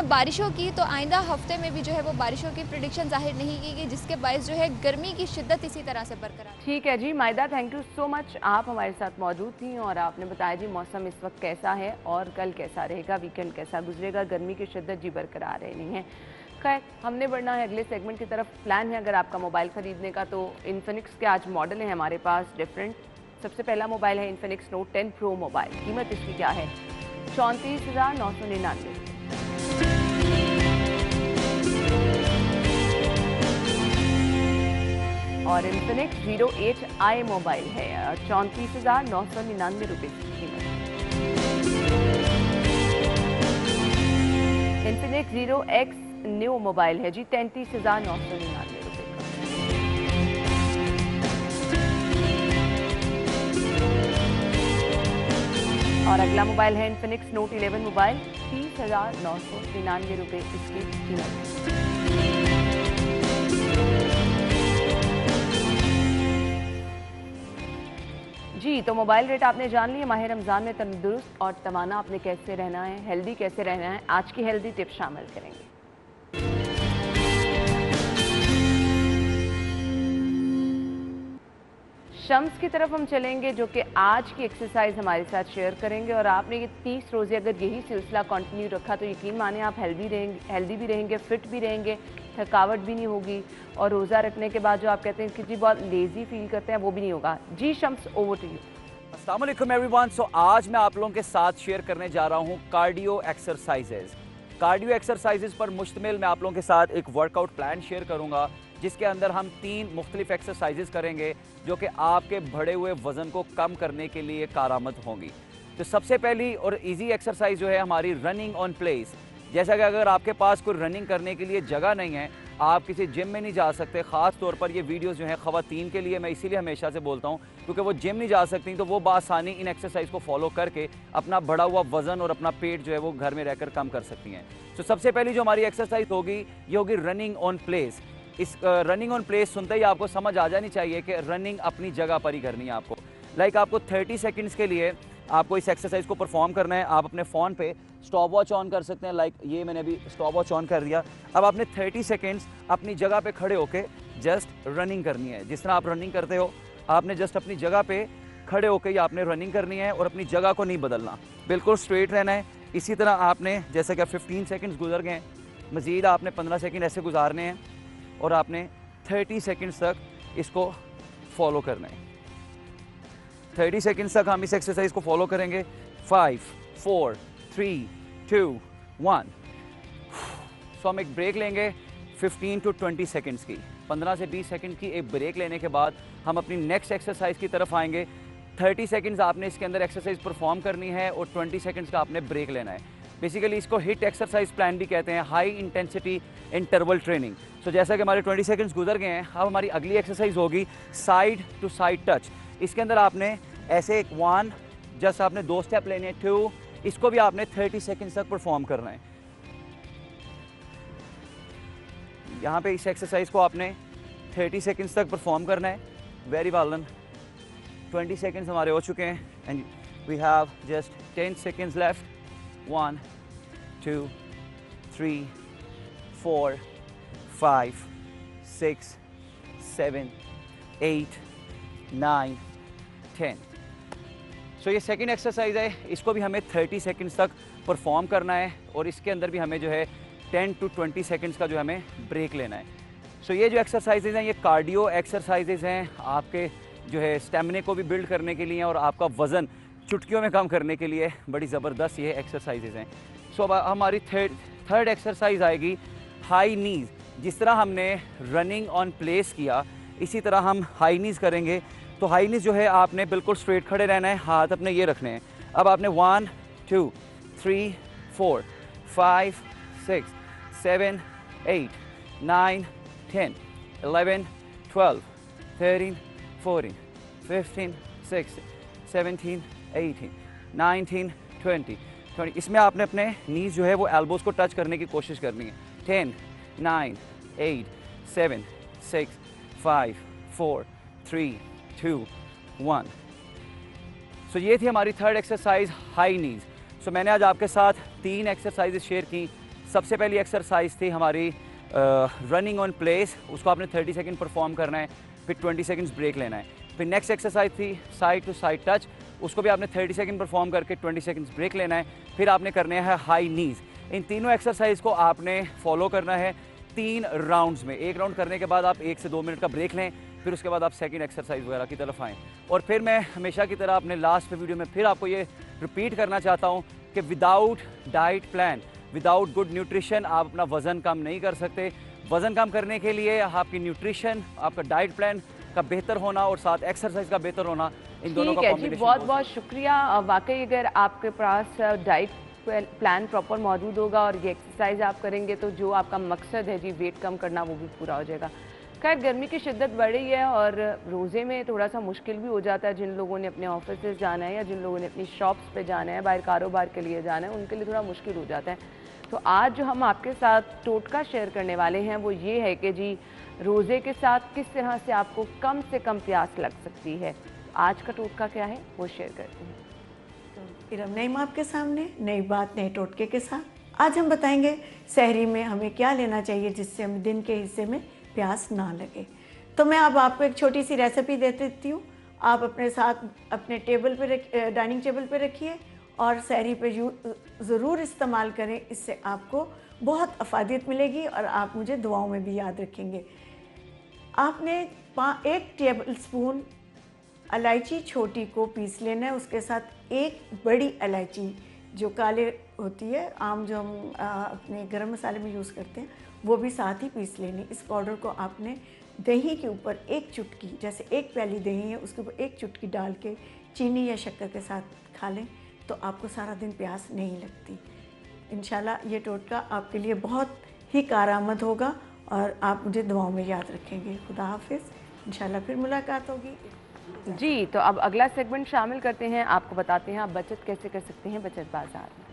बारिशों की तो आइंदा हफ्ते में भी जो है वो बारिशों की प्रेडिक्शन जाहिर नहीं की गई, जिसके बायस जो है गर्मी की शिद्दत इसी तरह से बरकरार। ठीक है जी मायदा, थैंक यू सो मच, आप हमारे साथ मौजूद थी और आपने बताया जी मौसम इस वक्त कैसा है और कल कैसा रहेगा, वीकेंड कैसा गुजरेगा, गर्मी की शिद्दत जी बरकरार रहनी है। खैर, हमने बढ़ना है अगले सेगमेंट की तरफ। प्लान है अगर आपका मोबाइल ख़रीदने का तो इन्फिनिक्स के आज मॉडल हैं हमारे पास डिफरेंट। सबसे पहला मोबाइल है इन्फिनिक्स नोट 10 प्रो मोबाइल। कीमत इसकी क्या है? 34,999। और इन्फिनिक्स 08i मोबाइल है 34,999 रुपये की कीमत। इन्फिनिक्स 0X न्यू मोबाइल है जी 33,999 रुपये का। और अगला मोबाइल है इन्फिनिक्स नोट 11 मोबाइल 30,999 रुपये इसकी कीमत। जी तो मोबाइल रेट आपने जान लिया। माह रमज़ान में तंदुरुस्त और तवाना आपने कैसे रहना है, हेल्दी कैसे रहना है, आज की हेल्दी टिप्स शामिल करेंगे। शम्स की तरफ हम चलेंगे जो कि आज की एक्सरसाइज हमारे साथ शेयर करेंगे और आपने ये 30 रोज़े अगर यही सिलसिला कंटिन्यू रखा तो यकीन माने आप हेल्दी भी रहेंगे, फिट भी रहेंगे, थकावट भी नहीं होगी और रोज़ा रखने के बाद जो आप कहते हैं कि जी बहुत लेज़ी फील करते हैं वो भी नहीं होगा। जी शम्स, ओवर टू यू। अस्सलाम वालेकुम एवरीवन। सो आज मैं आप लोगों के साथ शेयर करने जा रहा हूँ कार्डियो एक्सरसाइजेज। कार्डियो एक्सरसाइजेज पर मुश्तमिल मैं आप लोगों के साथ एक वर्कआउट प्लान शेयर करूंगा, जिसके अंदर हम 3 मुख्तलिफ एक्सरसाइजेज करेंगे जो कि आपके बढ़े हुए वज़न को कम करने के लिए कारआमद होंगी। तो सबसे पहली और इजी एक्सरसाइज जो है हमारी रनिंग ऑन प्लेस। जैसा कि अगर आपके पास कोई रनिंग करने के लिए जगह नहीं है, आप किसी जिम में नहीं जा सकते, ख़ास तौर पर ये वीडियोस जो हैं ख़वातीन के लिए मैं इसीलिए हमेशा से बोलता हूँ क्योंकि वो जिम नहीं जा सकती, तो वो बासानी इन एक्सरसाइज को फॉलो करके अपना बढ़ा हुआ वज़न और अपना पेट जो है वो घर में रहकर कम कर सकती हैं। तो सबसे पहली जो हमारी एक्सरसाइज होगी ये होगी रनिंग ऑन प्लेस। इस रनिंग ऑन प्लेस सुनते ही आपको समझ आ जानी चाहिए कि रनिंग अपनी जगह पर ही करनी है आपको। लाइक आपको 30 सेकेंड्स के लिए आपको इस एक्सरसाइज को परफॉर्म करना है। आप अपने फ़ोन पे स्टॉप वॉच ऑन कर सकते हैं, लाइक ये मैंने अभी स्टॉप वॉच ऑन कर दिया। अब आपने 30 सेकेंड्स अपनी जगह पे खड़े होके जस्ट रनिंग करनी है। जिस तरह आप रनिंग करते हो आपने जस्ट अपनी जगह पे खड़े होके ही आपने रनिंग करनी है और अपनी जगह को नहीं बदलना, बिल्कुल स्ट्रेट रहना है। इसी तरह आपने जैसे कि 15 सेकेंड्स गुजर गए, मज़ीद आपने 15 सेकेंड ऐसे गुजारने हैं और आपने 30 सेकेंड्स तक इसको फॉलो करना है। 30 सेकेंड्स तक हम इस एक्सरसाइज को फॉलो करेंगे। 5 4 3 2 1। सो हम एक ब्रेक लेंगे 15 to 20 सेकेंड्स की। 15 से 20 सेकेंड की एक ब्रेक लेने के बाद हम अपनी नेक्स्ट एक्सरसाइज की तरफ आएंगे। 30 सेकेंड्स आपने इसके अंदर एक्सरसाइज परफॉर्म करनी है और 20 सेकेंड्स का आपने ब्रेक लेना है। बेसिकली इसको हिट एक्सरसाइज प्लान भी कहते हैं, हाई इंटेंसिटी इंटरवल ट्रेनिंग। सो जैसा कि हमारे 20 सेकेंड्स गुजर गए हैं, अब हमारी अगली एक्सरसाइज होगी साइड टू साइड टच। इसके अंदर आपने ऐसे 1 जस्ट आपने 2 स्टेप लेने हैं, 2, इसको भी आपने 30 सेकेंड्स तक परफॉर्म करना है। यहाँ पे इस एक्सरसाइज को आपने 30 सेकेंड्स तक परफॉर्म करना है। Very well done. 20 सेकेंड्स हमारे हो चुके हैं and we have just 10 seconds left. 1 2 3 4 5 6 7 8 9 10। सो ये सेकेंड एक्सरसाइज है, इसको भी हमें 30 सेकेंड्स तक परफॉर्म करना है और इसके अंदर भी हमें जो है 10 to 20 सेकेंड्स का जो हमें ब्रेक लेना है। सो ये जो एक्सरसाइजेज हैं ये कार्डियो एक्सरसाइजेज हैं, आपके जो है स्टेमिना को भी बिल्ड करने के लिए और आपका वज़न चुटकियों में कम करने के लिए बड़ी ज़बरदस्त ये एक्सरसाइजेज हैं। सो अब हमारी थर्ड एक्सरसाइज आएगी हाई नीज़। जिस तरह हमने रनिंग ऑन प्लेस किया इसी तरह हम हाई नीज़ करेंगे। तो हाई नीज़ जो है आपने बिल्कुल स्ट्रेट खड़े रहना है, हाथ अपने ये रखने हैं। अब आपने 1 2 3 4 5 6 7 8 9 10 11 12 13 14 15 16 17 18 19 20। इसमें आपने अपने नीज जो है वो एल्बोज को टच करने की कोशिश करनी है। 10 9 8 7 6 5 4 3 2 1। सो ये थी हमारी थर्ड एक्सरसाइज हाई नीज। सो मैंने आज आपके साथ 3 एक्सरसाइजेज शेयर की। सबसे पहली एक्सरसाइज थी हमारी रनिंग ऑन प्लेस, उसको आपने 30 सेकेंड परफॉर्म करना है, फिर 20 सेकेंड्स ब्रेक लेना है। फिर नेक्स्ट एक्सरसाइज थी साइड टू साइड टच, उसको भी आपने 30 सेकेंड परफॉर्म करके 20 सेकेंड्स ब्रेक लेना है। फिर आपने करने हैं हाई नीज। इन तीनों एक्सरसाइज को आपने फॉलो करना है 3 राउंड्स में। एक राउंड करने के बाद आप 1 से 2 मिनट का ब्रेक लें, फिर उसके बाद आप सेकंड एक्सरसाइज वगैरह की तरफ आएँ। और फिर मैं हमेशा की तरह अपने लास्ट वीडियो में फिर आपको ये रिपीट करना चाहता हूँ कि without diet plan, without good nutrition आप अपना वज़न कम नहीं कर सकते। वज़न कम करने के लिए आपकी न्यूट्रिशन, आपका डाइट प्लान का बेहतर होना और साथ एक्सरसाइज का बेहतर होना, इन दोनों का कॉम्बिनेशन। बहुत बहुत शुक्रिया। वाकई अगर आपके पास डाइट प्लान प्रॉपर मौजूद होगा और ये एक्सरसाइज आप करेंगे तो जो आपका मकसद है जी वेट कम करना वो भी पूरा हो जाएगा। खैर गर्मी की शिद्दत बढ़ रही है और रोज़े में थोड़ा सा मुश्किल भी हो जाता है। जिन लोगों ने अपने ऑफिस जाना है या जिन लोगों ने अपनी शॉप्स पे जाना है, बाहर कारोबार के लिए जाना है, उनके लिए थोड़ा मुश्किल हो जाता है। तो आज जो हम आपके साथ टोटका शेयर करने वाले हैं वो ये है कि जी रोज़े के साथ किस तरह से आपको कम से कम प्यास लग सकती है। आज का टोटका क्या है वो शेयर करते हैं। फिर हम नई आपके सामने नई बात नए टोटके के साथ आज हम बताएंगे सहरी में हमें क्या लेना चाहिए जिससे हमें दिन के हिस्से में प्यास ना लगे। तो मैं अब आपको एक छोटी सी रेसिपी दे देती हूँ। आप अपने साथ अपने टेबल पे डाइनिंग टेबल पे रखिए और सहरी पे ज़रूर इस्तेमाल करें। इससे आपको बहुत अफादियत मिलेगी और आप मुझे दुआओं में भी याद रखेंगे। आपने 1 टेबल स्पून इलायची छोटी को पीस लेना है। उसके साथ 1 बड़ी इलायची जो काले होती है आम जो हम अपने गरम मसाले में यूज़ करते हैं वो भी साथ ही पीस लेनी। इस पाउडर को आपने दही के ऊपर एक चुटकी, जैसे 1 प्याली दही है उसके ऊपर 1 चुटकी डाल के चीनी या शक्कर के साथ खा लें तो आपको सारा दिन प्यास नहीं लगती। इंशाल्लाह ये टोटका आपके लिए बहुत ही कारआमद होगा और आप मुझे दुआओं में याद रखेंगे। खुदा हाफिज़, इंशाल्लाह फिर मुलाकात होगी। जी, तो अब अगला सेगमेंट शामिल करते हैं, आपको बताते हैं आप बचत कैसे कर सकते हैं बचत बाजार में।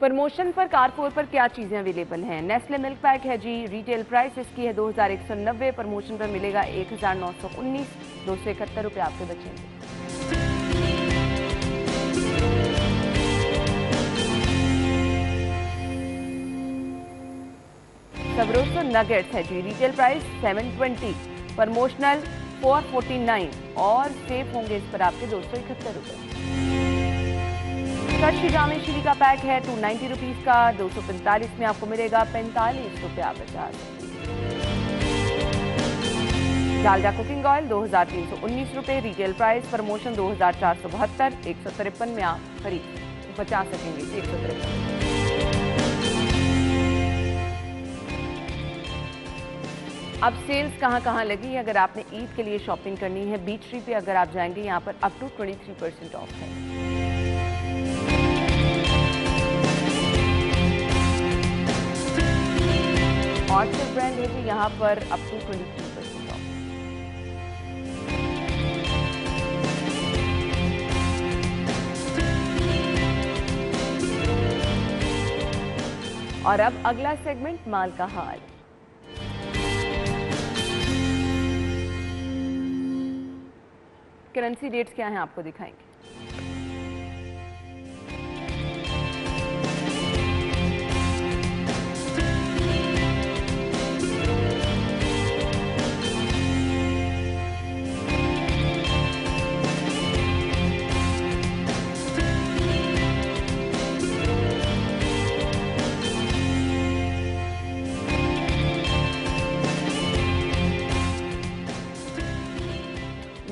प्रमोशन पर कारफोर पर क्या चीज़ें अवेलेबल हैं? नेस्ले मिल्क पैक है जी, रिटेल प्राइस इसकी है 2190, प्रमोशन पर मिलेगा 1919, 271 रुपये आपके बचेंगे। सबरोसो नगेट्स है जी, रिटेल प्राइस 720, प्रमोशनल 449 और सेफ होंगे इस पर आपके 271 रुपये। कच्ची जामे शीरी का पैक है 290 रुपीज़ का, 245 में आपको मिलेगा 45 रुपये आप बचा सकते हैं। डालडा कुकिंग ऑयल 2319 रुपये, रिटेल प्राइस, प्रमोशन 2472, 153 में आप खरीद बचा सकेंगे 153। अब सेल्स कहाँ लगी है? अगर आपने ईद के लिए शॉपिंग करनी है, बीच ट्री पे अगर आप जाएंगे यहाँ पर अप टू 23% ऑफ है। ऑर्चर्ड ब्रांड है जी, यहाँ पर अप टू 23% ऑफ। और अब अगला सेगमेंट माल का हाल। करेंसी रेट्स क्या हैं आपको दिखाएंगे।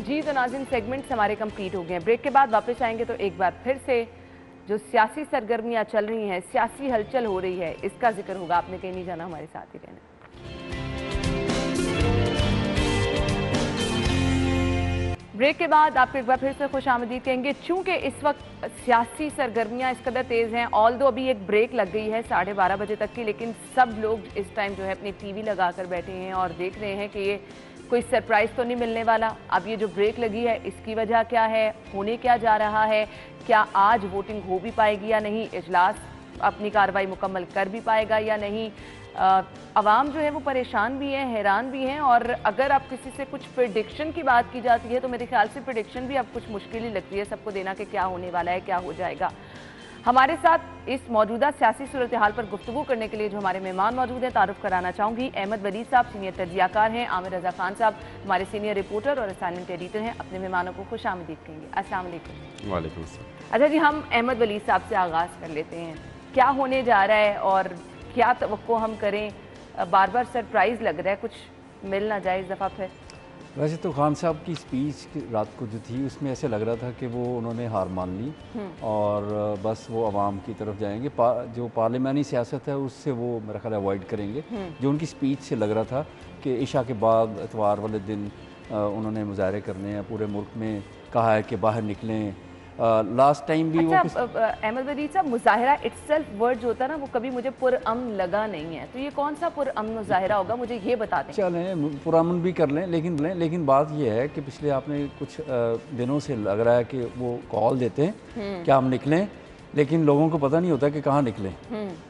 जी तो नाज़रीन, सेगमेंट्स हमारे कंप्लीट हो गए हैं। ब्रेक के बाद वापस आएंगे तो एक बार फिर से जो सियासी सरगर्मियां चल रही हैं, सियासी हलचल हो रही है, इसका जिक्र होगा। आपने कहीं नहीं जाना, हमारे साथ ही रहना। ब्रेक के बाद आपको एक बार फिर से खुशामदीद कहेंगे। चूंकि इस वक्त सियासी सरगर्मियां इस कदर तेज़ हैं, ऑल्दो अभी एक ब्रेक लग गई है 12:30 बजे तक की, लेकिन सब लोग इस टाइम जो है अपनी टीवी लगा कर बैठे हैं और देख रहे हैं कि ये कोई सरप्राइज़ तो नहीं मिलने वाला। अब ये जो ब्रेक लगी है इसकी वजह क्या है, होने क्या जा रहा है, क्या आज वोटिंग हो भी पाएगी या नहीं, इजलास अपनी कार्रवाई मुकम्मल कर भी पाएगा या नहीं। अवाम जो है वो परेशान भी हैं, हैरान भी हैं। और अगर आप किसी से कुछ प्रेडिक्शन की बात की जाती है तो मेरे ख्याल से प्रेडिक्शन भी अब कुछ मुश्किल ही लगती है सबको देना कि क्या होने वाला है, क्या हो जाएगा। हमारे साथ इस मौजूदा सियासी सूरत हाल पर गुफ्तगू करने के लिए जो हमारे मेहमान मौजूद हैं, तारुफ कराना चाहूँगी। अहमद वली साहब सीनियर तजियाकार हैं, आमिर रजा खान साहब हमारे सीनियर रिपोर्टर और असाइनमेंट एडिटर हैं। अपने मेहमानों को खुशामदीद कहेंगे। अस्सलाम वालेकुम। वालेकुम अस्सलाम। अच्छा जी, हम अहमद वली साहब से आगाज़ कर लेते हैं। क्या होने जा रहा है और क्या तवक्को हम करें? बार बार सरप्राइज़ लग रहा है, कुछ मिल ना जाए इस दफ़ा फिर। वैसे तो खान साहब की स्पीच रात को जो थी उसमें ऐसे लग रहा था कि वो उन्होंने हार मान ली और बस वो आवाम की तरफ जाएंगे। जो पार्लिमानी सियासत है उससे वो मेरा ख्याल अवॉइड करेंगे। जो उनकी स्पीच से लग रहा था कि इशा के बाद इतवार वाले दिन उन्होंने मुजाहरे करने हैं, पूरे मुल्क में कहा है कि बाहर निकलें। लास्ट टाइम भी अच्छा, वो अहमद वली साहब, मुजाहिरा इटसेल्फ वर्ड जो होता है ना, वो कभी मुझे पुरअमन लगा नहीं है, तो ये कौन सा पुरअमन मुजाहिरा होगा, मुझे ये बता दें। चलें पुरअमन भी कर लें, लेकिन बात ये है कि पिछले आपने कुछ दिनों से लग रहा है कि वो कॉल देते हैं कि हम निकलें, लेकिन लोगों को पता नहीं होता कि कहाँ निकलें।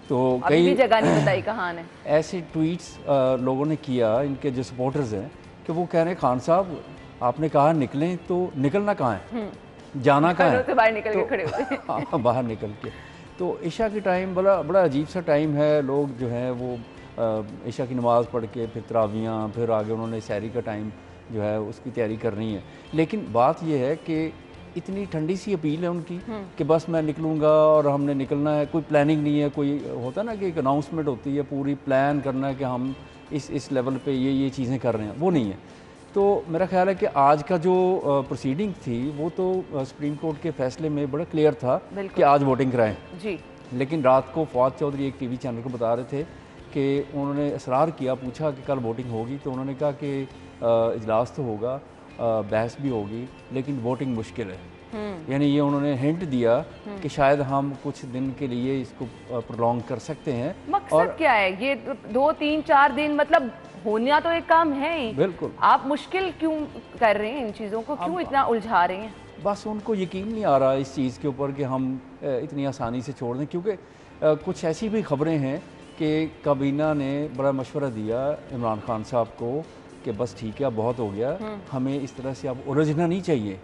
तो कई जगह नहीं बताई कहाँ है। ऐसे ट्वीट्स लोगों ने किया, इनके जो सपोर्टर्स हैं, कि वो कह रहे हैं खान साहब आपने कहा निकलें, तो निकलना कहाँ है, जाना कहाँ है, बाहर निकल के खड़े होते हैं। हाँ, बाहर निकल के। तो इशा की टाइम बड़ा अजीब सा टाइम है। लोग जो हैं वो इशा की नमाज़ पढ़ के फिर तरावियाँ, फिर आगे उन्होंने सैरी का टाइम जो है उसकी तैयारी करनी है। लेकिन बात यह है कि इतनी ठंडी सी अपील है उनकी कि बस मैं निकलूँगा और हमने निकलना है, कोई प्लानिंग नहीं है। कोई होता ना कि एक अनाउंसमेंट होती है, पूरी प्लान करना है कि हम इस लेवल पे ये चीज़ें कर रहे हैं, वो नहीं है। तो मेरा ख्याल है कि आज का जो प्रोसीडिंग थी वो तो सुप्रीम कोर्ट के फैसले में बड़ा क्लियर था कि आज वोटिंग कराएं जी। लेकिन रात को फवाद चौधरी एक टीवी चैनल को बता रहे थे कि उन्होंने इसरार किया, पूछा कि कल वोटिंग होगी, तो उन्होंने कहा कि इजलास तो होगा, बहस भी होगी, लेकिन वोटिंग मुश्किल है। यानी ये उन्होंने हिंट दिया कि शायद हम कुछ दिन के लिए इसको प्रोलॉन्ग कर सकते हैं। मकसद क्या है ये 2, 3, 4 दिन, मतलब होना तो एक काम है ही, बिल्कुल। आप मुश्किल क्यों कर रहे हैं इन चीज़ों को, क्यों इतना उलझा रहे हैं? बस उनको यकीन नहीं आ रहा इस चीज़ के ऊपर कि हम इतनी आसानी से छोड़ दें, क्योंकि कुछ ऐसी भी खबरें हैं कि काबीना ने बड़ा मशवरा दिया इमरान खान साहब को कि बस ठीक है, अब बहुत हो गया, हमें इस तरह से अब उलझना नहीं चाहिए।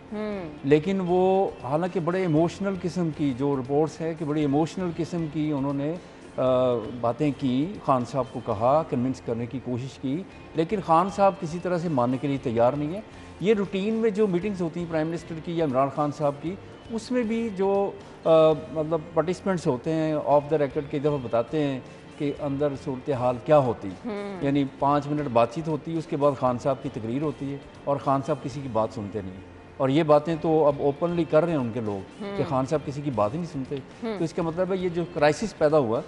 लेकिन वो हालांकि बड़े इमोशनल किस्म की जो रिपोर्ट्स है कि बड़ी इमोशनल किस्म की उन्होंने बातें की, खान साहब को कहा, कन्विंस करने की कोशिश की, लेकिन खान साहब किसी तरह से मानने के लिए तैयार नहीं है। ये रूटीन में जो मीटिंग्स होती हैं प्राइम मिनिस्टर की या इमरान खान साहब की, उसमें भी जो मतलब पार्टिसिपेंट्स होते हैं ऑफ द रिकॉर्ड कई दफ़ा बताते हैं कि अंदर सूरत हाल क्या होती, यानी 5 मिनट बातचीत होती है, उसके बाद खान साहब की तकरीर होती है और खान साहब किसी की बात सुनते नहीं। और ये बातें तो अब ओपनली कर रहे हैं उनके लोग कि खान साहब किसी की बात ही नहीं सुनते। तो इसका मतलब है ये जो क्राइसिस पैदा हुआ,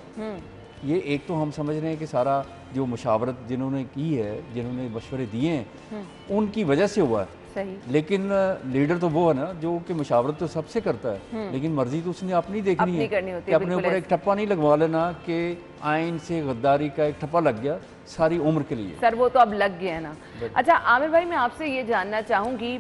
ये एक तो हम समझ रहे हैं कि सारा जो मुशावरत जिन्होंने की है, जिन्होंने मशवरे दिए हैं, उनकी वजह से हुआ है। सही। लेकिन लीडर तो वो है ना जो कि मुशावरत तो सबसे करता है, लेकिन मर्जी तो उसने अपनी देखनी है कि अपने ऊपर एक ठप्पा नहीं लगवा लेना कि आइन से गद्दारी का एक ठप्पा लग गया सारी उम्र के लिए। सर वो तो अब लग गया है ना। अच्छा आमिर भाई, मैं आपसे ये जानना चाहूँगी,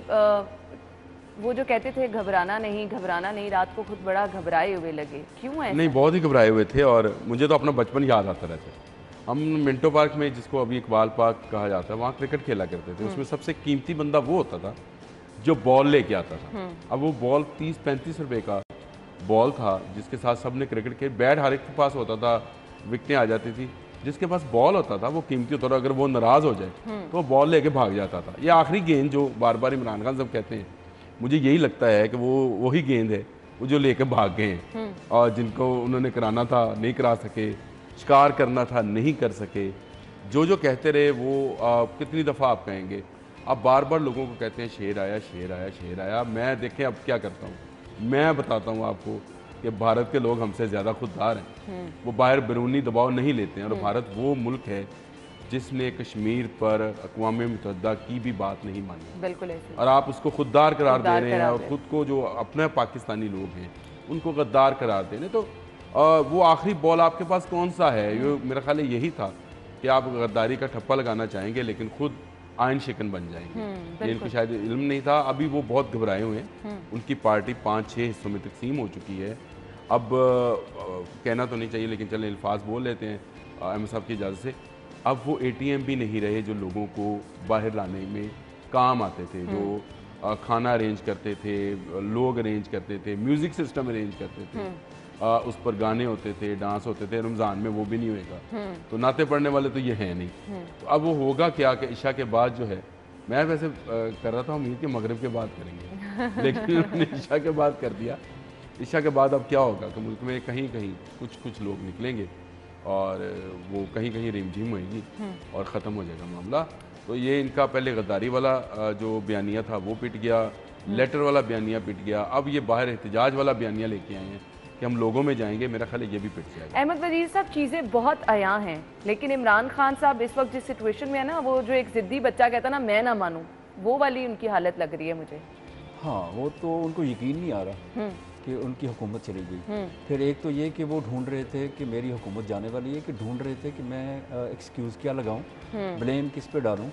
वो जो कहते थे घबराना नहीं, रात को खुद बड़ा घबराए हुए लगे, क्यों है? नहीं, बहुत ही घबराए हुए थे और मुझे तो अपना बचपन याद आता रहता है। हम मिंटो पार्क में, जिसको अभी इकबाल पार्क कहा जाता है, वहाँ क्रिकेट खेला करते थे। उसमें सबसे कीमती बंदा वो होता था जो बॉल लेके आता था। अब वो बॉल 30-35 रुपए का बॉल था जिसके साथ सबने क्रिकेट खेल, बैट हर एक के पास होता था, विकटें आ जाती थी। जिसके पास बॉल होता था वो कीमती होता था, अगर वो नाराज़ हो जाए तो वो बॉल लेके भाग जाता था। ये आखिरी गेंद जो बार बार इमरान खान साहब कहते हैं, मुझे यही लगता है कि वो वही गेंद है वो जो लेके भाग गए हैं और जिनको उन्होंने कराना था नहीं करा सके, शिकार करना था नहीं कर सके। जो कहते रहे वो कितनी दफ़ा आप कहेंगे, आप बार बार लोगों को कहते हैं शेर आया, शेर आया, शेर आया। मैं देखें अब क्या करता हूँ, मैं बताता हूँ आपको कि भारत के लोग हमसे ज़्यादा खुददार हैं। वो बाहर बैरूनी दबाव नहीं लेते हैं और भारत वो मुल्क है जिसने कश्मीर पर अक़वाम मुत्तहिदा की भी बात नहीं मानी। बिल्कुल ऐसे। और आप उसको खुददार करार दे रहे हैं और ख़ुद को जो अपने पाकिस्तानी लोग हैं उनको गद्दार करार दे रहे हैं। तो वो आखिरी बॉल आपके पास कौन सा है? ये मेरा ख्याल है यही था कि आप गद्दारी का ठप्पा लगाना चाहेंगे लेकिन खुद आयन शिकन बन जाएंगे। ये इनको शायद इल्म नहीं था। अभी वो बहुत घबराए हुए हैं। उनकी पार्टी 5-6 हिस्सों में तकसीम हो चुकी है। अब कहना तो नहीं चाहिए लेकिन चलें अल्फाज बोल लेते हैं अहमद साहब की इजाज़त से। अब वो ATM भी नहीं रहे जो लोगों को बाहर लाने में काम आते थे, जो खाना अरेंज करते थे, लोग अरेंज करते थे, म्यूज़िक सिस्टम अरेंज करते थे, उस पर गाने होते थे, डांस होते थे। रमज़ान में वो भी नहीं होएगा, तो नाते पढ़ने वाले तो ये हैं नहीं। तो अब वो होगा क्या कि इशा के बाद जो है, मैं वैसे कर रहा था उम्मीद कि मगरिब के बाद करेंगे लेकिन उन्होंने इशा के बाद कर दिया। इशा के बाद अब क्या होगा कि मुल्क में कहीं कहीं कुछ लोग निकलेंगे और वो कहीं कहीं रिमझिम होएगी और ख़त्म हो जाएगा मामला। तो ये इनका पहले गद्दारी वाला जो बयानिया था वो पिट गया, लेटर वाला बयानिया पिट गया, अब ये बाहर एहतजाज वाला बयानिया लेके आए हैं कि हम लोगों में जाएंगे। मेरा ख्याल है ये भी पिट जाएगा। अहमद वजीर साहब, चीज़ें बहुत आया हैं लेकिन इमरान खान साहब इस वक्त जिस सिचुएशन में है ना, वो जो एक ज़िद्दी बच्चा कहता ना मैं ना मानूं, वो वाली उनकी हालत लग रही है मुझे। हाँ, वो तो उनको यकीन नहीं आ रहा कि उनकी हुकूमत चली गई। फिर एक तो ये कि वो ढूंढ रहे थे कि मेरी हुकूमत जाने वाली है, कि ढूंढ रहे थे कि मैं एक्सक्यूज़ क्या लगाऊं, ब्लेम किस पे डालूं।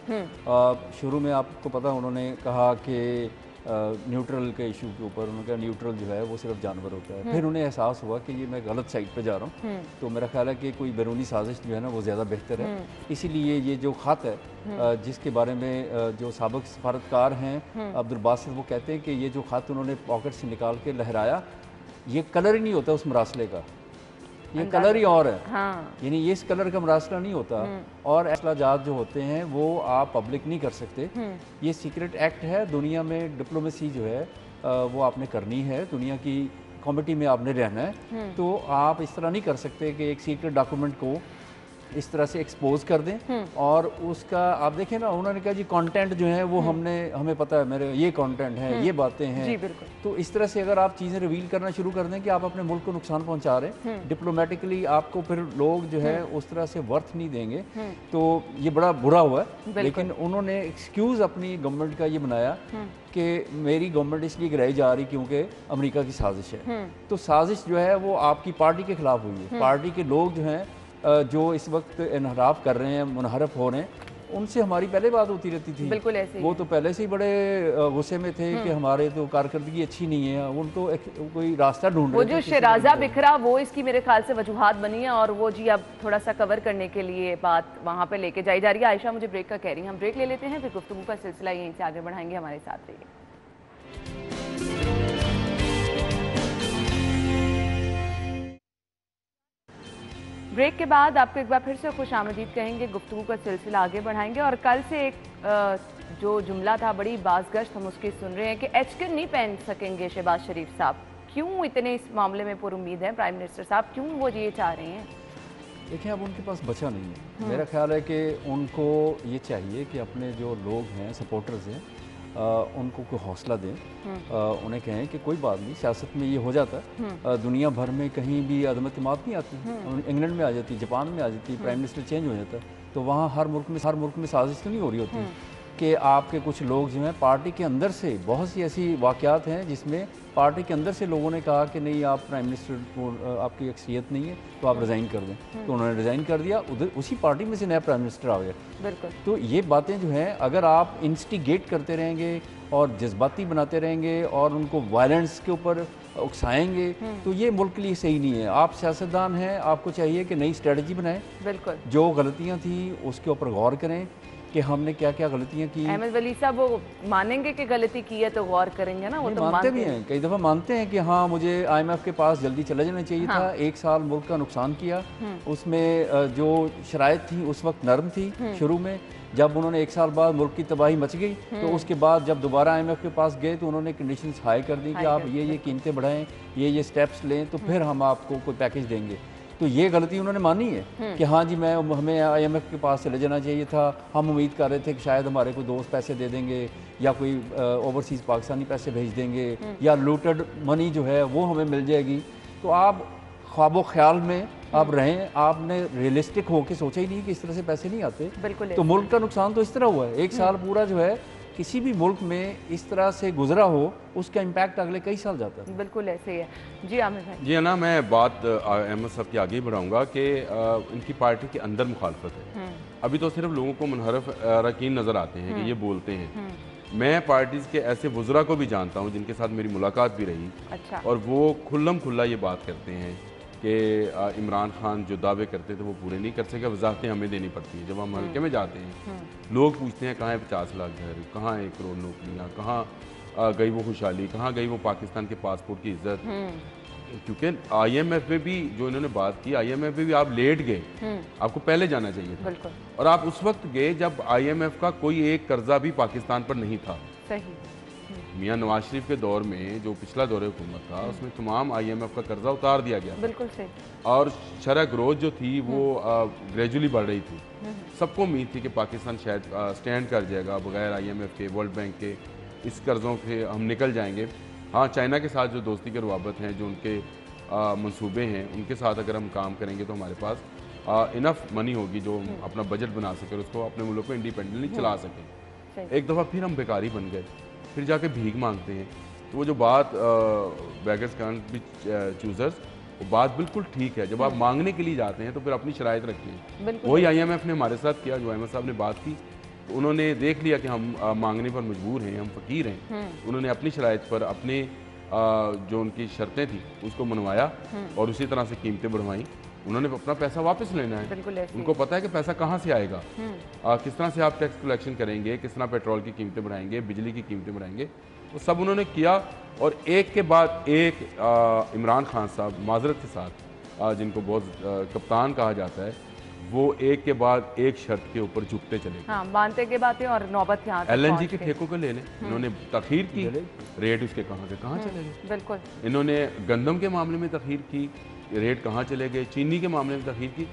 शुरू में आपको पता उन्होंने कहा कि न्यूट्रल के इशू के ऊपर उन्होंने कहा न्यूट्रल जो है वो सिर्फ जानवर होता है। फिर उन्हें एहसास हुआ कि ये मैं गलत साइड पे जा रहा हूँ, तो मेरा ख्याल है कि कोई बैरूनी साजिश जो है ना वो ज़्यादा बेहतर है। इसीलिए ये जो ख़त है जिसके बारे में जो साबिक़ सफारतकार हैं अब्दुल बासित, वो कहते हैं कि ये जो ख़त उन्होंने पॉकेट से निकाल के लहराया, ये कलर ही नहीं होता उस मरासले का, ये कलर ही और है। हाँ। यानी ये इस कलर का मरासला नहीं होता। और असलाजात जो होते हैं वो आप पब्लिक नहीं कर सकते, ये सीक्रेट एक्ट है। दुनिया में डिप्लोमेसी जो है वो आपने करनी है, दुनिया की कमेटी में आपने रहना है, तो आप इस तरह नहीं कर सकते कि एक सीक्रेट डॉक्यूमेंट को इस तरह से एक्सपोज कर दें। और उसका आप देखें ना, उन्होंने कहा जी कंटेंट जो है वो हमें पता है, मेरे ये कंटेंट है, ये बातें हैं। तो इस तरह से अगर आप चीज़ें रिवील करना शुरू कर दें कि आप अपने मुल्क को नुकसान पहुंचा रहे हैं, डिप्लोमेटिकली आपको फिर लोग जो है उस तरह से वर्थ नहीं देंगे, तो ये बड़ा बुरा हुआ है। लेकिन उन्होंने एक्सक्यूज़ अपनी गवर्नमेंट का ये बनाया कि मेरी गवर्नमेंट इसलिए गिराई जा रही क्योंकि अमेरिका की साजिश है। तो साजिश जो है वो आपकी पार्टी के खिलाफ हुई है। पार्टी के लोग जो हैं जो इस वक्त इनहराफ कर रहे हैं, मुनहरफ हो रहे हैं, उनसे हमारी पहले बात होती रहती थी। बिल्कुल ऐसे वो तो पहले से ही बड़े गुस्से में थे कि हमारे तो कारकर्दगी अच्छी नहीं है, उन तो कोई रास्ता ढूंढ रहे थे। वो जो शराजा बिखरा वो इसकी मेरे ख्याल से वजूहात बनी है, और वो जी अब थोड़ा सा कवर करने के लिए बात वहाँ पे लेके जाई जा रही है। आयशा मुझे ब्रेक का कह रही है, हम ब्रेक ले लेते हैं, फिर गुफ्तगू का सिलसिला यहीं से आगे बढ़ाएंगे। हमारे साथ रहिए। ब्रेक के बाद आपको एक बार फिर से खुश आमदीद कहेंगे, गुफ्तगू का सिलसिला आगे बढ़ाएंगे। और कल से एक जो जुमला था बड़ी बाज़गश्त हम उसकी सुन रहे हैं कि एचकिन नहीं पहन सकेंगे शहबाज शरीफ साहब। क्यों इतने इस मामले में पुरुम्मीद हैं प्राइम मिनिस्टर साहब, क्यों वो ये चाह रहे हैं? देखिए अब उनके पास बचा नहीं है। मेरा ख्याल है कि उनको ये चाहिए कि अपने जो लोग हैं, सपोर्टर्स हैं, उनको कोई हौसला दें, उन्हें कहें कि कोई बात नहीं, सियासत में ये हो जाता है, दुनिया भर में कहीं भी अदमत इमारत नहीं आती, इंग्लैंड में आ जाती, जापान में आ जाती, प्राइम मिनिस्टर चेंज हो जाता है, तो वहाँ हर मुल्क में साजिश तो नहीं हो रही होती कि आपके कुछ लोग जो हैं पार्टी के अंदर से, बहुत सी ऐसी वाक़यात हैं जिसमें पार्टी के अंदर से लोगों ने कहा कि नहीं आप प्राइम मिनिस्टर को आपकी अक्सियत नहीं है तो आप रिज़ाइन कर दें, तो उन्होंने रिज़ाइन कर दिया, उधर उसी पार्टी में से नया प्राइम मिनिस्टर आ गया। बिल्कुल। तो ये बातें जो हैं अगर आप इंस्टिगेट करते रहेंगे और जज्बाती बनाते रहेंगे और उनको वायलेंस के ऊपर उकसाएंगे तो ये मुल्क के लिए सही नहीं है। आप सियासतदान हैं, आपको चाहिए कि नई स्ट्रेटजी बनाएं। बिल्कुल। जो गलतियाँ थी उसके ऊपर गौर करें कि हमने क्या क्या गलतियाँ की। अहमद वली साहब वो मानेंगे कि गलती की है तो गौर करेंगे ना, वो तो मानते भी हैं, कई दफ़ा मानते हैं कि हाँ मुझे IMF के पास जल्दी चला जाना चाहिए था, 1 साल मुल्क का नुकसान किया, उसमें जो शराइत थी उस वक्त नरम थी शुरू में, जब उन्होंने 1 साल बाद मुल्क की तबाही मच गई तो उसके बाद जब दोबारा IMF के पास गए तो उन्होंने कंडीशंस हाई कर दी कि आप ये कीमतें बढ़ाएं, ये स्टेप्स लें तो फिर हम आपको कोई पैकेज देंगे। तो ये गलती उन्होंने मानी है कि हाँ जी हमें IMF के पास चले जाना चाहिए था, हम उम्मीद कर रहे थे कि शायद हमारे कोई दोस्त पैसे दे देंगे या कोई ओवरसीज़ पाकिस्तानी पैसे भेज देंगे या लूटेड मनी जो है वो हमें मिल जाएगी। तो आप ख्वाबो ख्याल में आप रहें, आपने रियलिस्टिक होकर सोचा ही नहीं कि इस तरह से पैसे नहीं आते। बिल्कुल। तो मुल्क का नुकसान तो इस तरह हुआ है, 1 साल पूरा जो है किसी भी मुल्क में इस तरह से गुजरा हो उसका इम्पैक्ट अगले कई साल जाता है। बिल्कुल ऐसे ही है। जी आमिर भाई। जी है ना, मैं बात अहमद साहब की आगे बढ़ाऊंगा कि इनकी पार्टी के अंदर मुखालफत है। अभी तो सिर्फ लोगों को मुनहरफ अरकान नज़र आते हैं कि ये बोलते हैं। मैं पार्टीज़ के ऐसे वज़रा को भी जानता हूँ जिनके साथ मेरी मुलाकात भी रही। अच्छा। और वो खुल्लम खुल्ला ये बात करते हैं कि इमरान खान जो दावे करते थे वो पूरे नहीं कर सके, वजाहतें हमें देनी पड़ती हैं। जब हम हल्के में जाते हैं लोग पूछते हैं कहाँ है 50 लाख घर, कहाँ है 1 करोड़ नौकरियाँ, कहाँ गई वो खुशहाली, कहाँ गई वो पाकिस्तान के पासपोर्ट की इज्जत। क्योंकि IMF में भी जो इन्होंने बात की, IMF में भी आप लेट गए, आपको पहले जाना चाहिए था। और आप उस वक्त गए जब IMF का कोई एक कर्जा भी पाकिस्तान पर नहीं था। सही। मियां नवाज शरीफ के दौर में जो पिछला दौर हुकूमत था उसमें तमाम IMF का कर्जा उतार दिया गया। बिल्कुल सही। और शरह ग्रोथ जो थी वो ग्रेजुअली बढ़ रही थी। सबको उम्मीद थी कि पाकिस्तान शायद स्टैंड कर जाएगा, बगैर IMF के, वर्ल्ड बैंक के, इस कर्ज़ों से हम निकल जाएंगे। हाँ, चाइना के साथ जो दोस्ती के रवाबत हैं, जो उनके मंसूबे हैं, उनके साथ अगर हम काम करेंगे तो हमारे पास इनफ मनी होगी जो हम अपना बजट बना सकें, उसको अपने मुल्क को इंडिपेंडेंटली चला सकें। एक दफ़ा फिर हम बेकारी बन गए, फिर जाके भीख मांगते हैं। तो वो जो बात बेगर्स कांट बी चूजर्स, वो बात बिल्कुल ठीक है। जब आप मांगने के लिए जाते हैं तो फिर अपनी शराइत रखिए। वही IMF ने हमारे साथ किया, जो अहमद साहब ने बात की, तो उन्होंने देख लिया कि हम मांगने पर मजबूर हैं, हम फ़कीर हैं। उन्होंने अपनी शराइत पर अपने जो उनकी शर्तें थी उसको मनवाया और उसी तरह से कीमतें बढ़वाई। उन्होंने अपना पैसा वापस लेना है, उनको पता है कि पैसा कहाँ से आएगा, किस तरह से आप टैक्स कलेक्शन करेंगे, किस तरह पेट्रोल की कीमतें बढ़ाएंगे, बिजली की कीमतें बढ़ाएंगे, वो सब उन्होंने किया। और एक के बाद एक इमरान खान साहब माजरत के साथ, जिनको बहुत कप्तान कहा जाता है, वो एक के बाद एक शर्त के ऊपर झुकते चले गए। हाँ, मानते के बातें और नौबत यहाँ LNG के ठेकों को ले लें, इन्होंने तखीर की, रेट उसके कहाँ के कहाँ चले गए। बिल्कुल। इन्होंने गंदम के मामले में तखीर की, रेट कहाँ चले गए। चीनी के मामले में तखीर की,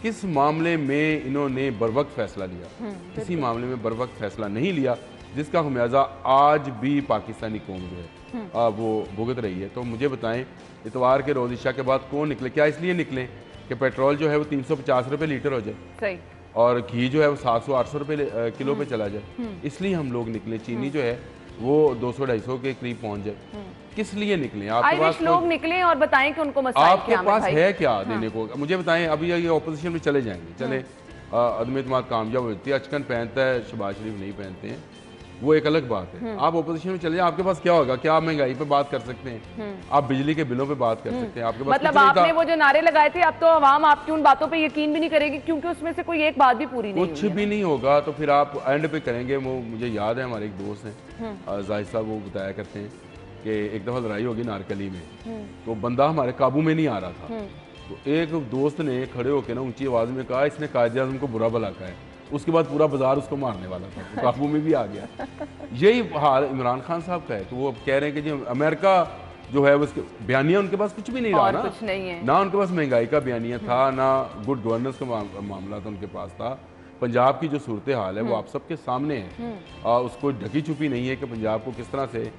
किस मामले में इन्होंने बरवक्त फैसला लिया, किसी मामले में बरवक्त फैसला नहीं लिया, जिसका खमियाजा आज भी पाकिस्तानी कौम जो है वो भुगत रही है। तो मुझे बताएं, इतवार के रोज इशा के बाद कौन निकले? क्या इसलिए निकले कि पेट्रोल जो है वो 350 रुपये लीटर हो जाए, सही, और घी जो है वो 700-800 रुपये किलो पे चला जाए, इसलिए हम लोग निकले। चीनी जो है वो 200-250 के करीब पहुंच जाए। किस लिए निकले? आपके पास लोग निकले और बताएं कि उनको मसाइल आपके पास है क्या देने को? मुझे बताएं। अभी ये ऑपोजिशन में चले जाएंगे, चले अदम एतमाद कामयाब होती है, अचकन पहनता है, शहबाज शरीफ नहीं पहनते हैं, वो एक अलग बात है। आप ऑपोजिशन में चले जाए, आपके पास क्या होगा? क्या आप महंगाई पे बात कर सकते हैं? आप बिजली के बिलों पे बात कर सकते हैं? आपके पास मतलब आपने वो जो नारे लगाए थे, अब तो आवाम आपकी उन बातों पे यकीन भी नहीं करेगी, क्योंकि उसमें से कोई एक बात भी पूरी नहीं, कुछ भी नहीं होगा। तो फिर आप एंड पे करेंगे। वो मुझे याद है, हमारे एक दोस्त हैं जाहिद साहब, वो बताया करते हैं कि एक दफ़ा लड़ाई होगी नारकली में, तो बंदा हमारे काबू में नहीं आ रहा था, तो एक दोस्त ने खड़े होकर ना ऊंची आवाज़ में कहा, इसने कायदे आज़म को बुरा भला कहा है। उसके बाद पूरा बाजार उसको मारने वाला था, तो काबू में भी आ गया। यही हाल इमरान खान साहब का है। तो वो कह रहे हैं कि जी अमेरिका जो है उसके बयानिया, उनके पास कुछ भी नहीं रहा ना, कुछ नहीं है ना उनके पास महंगाई का बयानिया था, ना गुड गवर्नेंस का मामला था उनके पास था। पंजाब की जो सूरत हाल है वो आप सबके सामने है, उसको ढकी छुपी नहीं है कि पंजाब को किस तरह से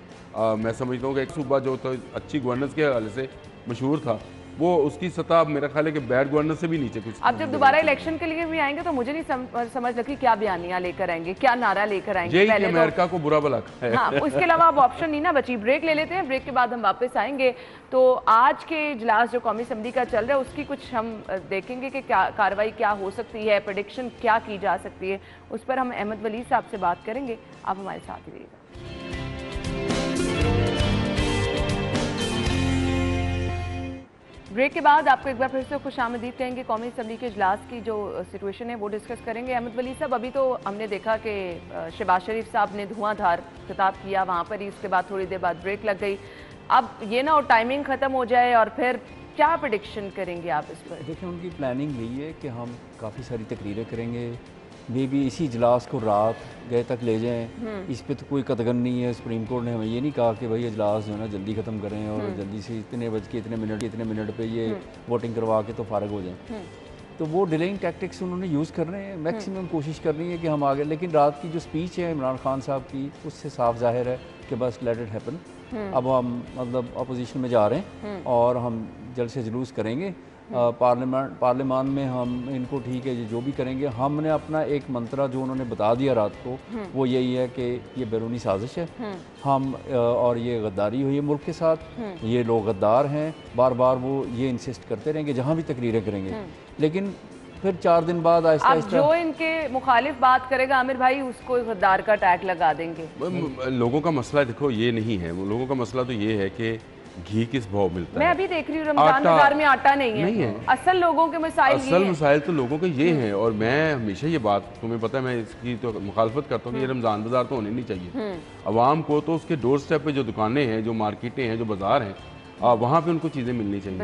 मैं समझता हूँ कि एक सूबा जो तो अच्छी गवर्नेंस के हवाले से मशहूर था, वो उसकी सतह मेरा ख्याल है कि बैड गवर्नेंस से भी नीचे कुछ। अब जब दोबारा इलेक्शन के लिए भी आएंगे तो मुझे नहीं समझ लगी क्या बयानियां लेकर आएंगे, क्या नारा लेकर आएंगे। पहले अमेरिका को बुरा भला है। हाँ, उसके अलावा अब ऑप्शन नहीं ना बची। ब्रेक ले लेते हैं, ब्रेक के बाद हम वापस आएंगे। तो आज के इजलास जो कौमी असम्बली का चल रहा है, उसकी कुछ हम देखेंगे कि क्या कार्रवाई क्या हो सकती है, प्रेडिक्शन क्या की जा सकती है, उस पर हम अहमद वली साहब से बात करेंगे। आप हमारे साथ ही रहिएगा। ब्रेक के बाद आपको एक बार फिर से खुशामदीद कहेंगे। कौमी असम्बली के इजलास की जो सिचुएशन है वो डिस्कस करेंगे। अहमद वली साहब, अभी तो हमने देखा कि शहबाज शरीफ साहब ने धुआंधार खिताब किया वहाँ पर ही, उसके बाद थोड़ी देर बाद ब्रेक लग गई। अब ये ना और टाइमिंग ख़त्म हो जाए, और फिर क्या प्रेडिक्शन करेंगे आप इस पर? देखिए, उनकी प्लानिंग यही है कि हम काफ़ी सारी तकरीरें करेंगे, मे भी इसी इजलास को रात गए तक ले जाएं। इस पे तो कोई कतगन नहीं है। सुप्रीम कोर्ट ने हमें ये नहीं कहा कि भाई इजलास जो है ना जल्दी ख़त्म करें और जल्दी से इतने बज के इतने मिनट पे ये वोटिंग करवा के तो फारग हो जाएं। तो वो डिलेइंग टैक्टिक्स उन्होंने यूज़ कर रहे हैं। मैक्सिमम कोशिश कर रही है कि हम आगे, लेकिन रात की जो स्पीच है इमरान खान साहब की, उससे साफ जाहिर है कि बस लेट इट हैपन। अब हम मतलब अपोजिशन में जा रहे हैं और हम जल्द से जुलूस करेंगे पार्लियामान में। हम इनको ठीक है जो भी करेंगे, हमने अपना एक मंत्रा जो उन्होंने बता दिया रात को, वो यही है कि ये बैरूनी साजिश है, हम और ये गद्दारी हुई है मुल्क के साथ, ये लोग गद्दार हैं। बार बार वो ये इंसिस्ट करते रहेंगे जहाँ भी तकरीरें करेंगे, लेकिन फिर 4 दिन बाद आहिस्ता जो इनके मुखालिफ बात करेगा आमिर भाई, उसको गद्दार का टैग लगा देंगे। लोगों का मसला देखो ये नहीं है, लोगों का मसला तो ये है कि घी किस भाव मिलता है। मैं अभी देख रही हूँ रमजान बाजार में आटा नहीं है। असल लोगों के मसाइल तो लोगों के ये हैं। और मैं हमेशा ये बात, तुम्हें पता है, मैं इसकी तो मुखालफत करता हूँ कि ये रमजान बाजार तो होने नहीं चाहिए। आवाम को तो उसके डोर स्टेप पे जो दुकानें हैं, जो मार्केटें हैं, जो बाजार हैं, वहाँ पे उनको चीज़ें मिलनी चाहिए।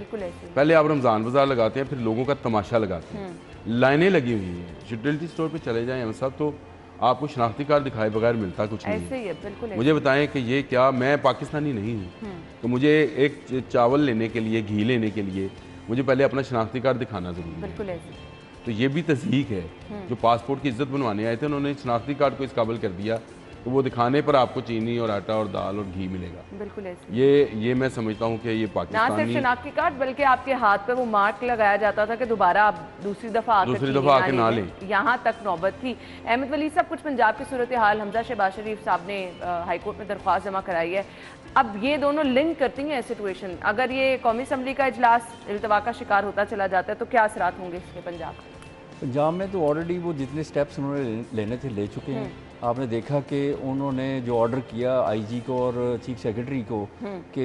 पहले आप रमजान बाजार लगाते हैं, फिर लोगों का तमाशा लगाते हैं, लाइनें लगी हुई हैं। यूटिलिटी स्टोर पे चले जाएं हम सब, तो आपको शनाख्ती कार्ड दिखाए बगैर मिलता कुछ नहीं ऐसे ही है। बिल्कुल मुझे बताएं कि ये क्या, मैं पाकिस्तानी नहीं हूँ, तो मुझे एक चावल लेने के लिए, घी लेने के लिए मुझे पहले अपना शनाख्ती कार्ड दिखाना ज़रूरी है। बिल्कुल ऐसे। तो ये भी तस्दीक है। जो पासपोर्ट की इज्जत बनवाने आए थे, उन्होंने शनाख्ती कार्ड को इस काबिल कर दिया, तो वो दिखाने पर आपको चीनी और आटा और दाल और घी मिलेगा। बिल्कुल ऐसे। ये मैं समझता हूँ कि ये पाकिस्तानी, ना सिर्फ शनाख्ती कार्ड बल्कि आपके हाथ पे वो मार्क लगाया जाता था कि दोबारा आप दूसरी दफ़ा आके ना लें। यहाँ तक नौबत थी। अहमद वली साहब, कुछ पंजाब की सूरत हाल, हमजा शहबाज शरीफ साहब ने हाईकोर्ट में दरख्वास्त जमा कराई है। अब ये दोनों लिंक करती हैं सिचुएशन। अगर ये कौमी असम्बली का इजलास इल्तवा का शिकार होता चला जाता है तो क्या असरात होंगे इसके पंजाब में? तो ऑलरेडी वो जितने स्टेप्स उन्होंने लेने थे ले चुके हैं। आपने देखा कि उन्होंने जो ऑर्डर किया आईजी को और चीफ सेक्रेटरी को कि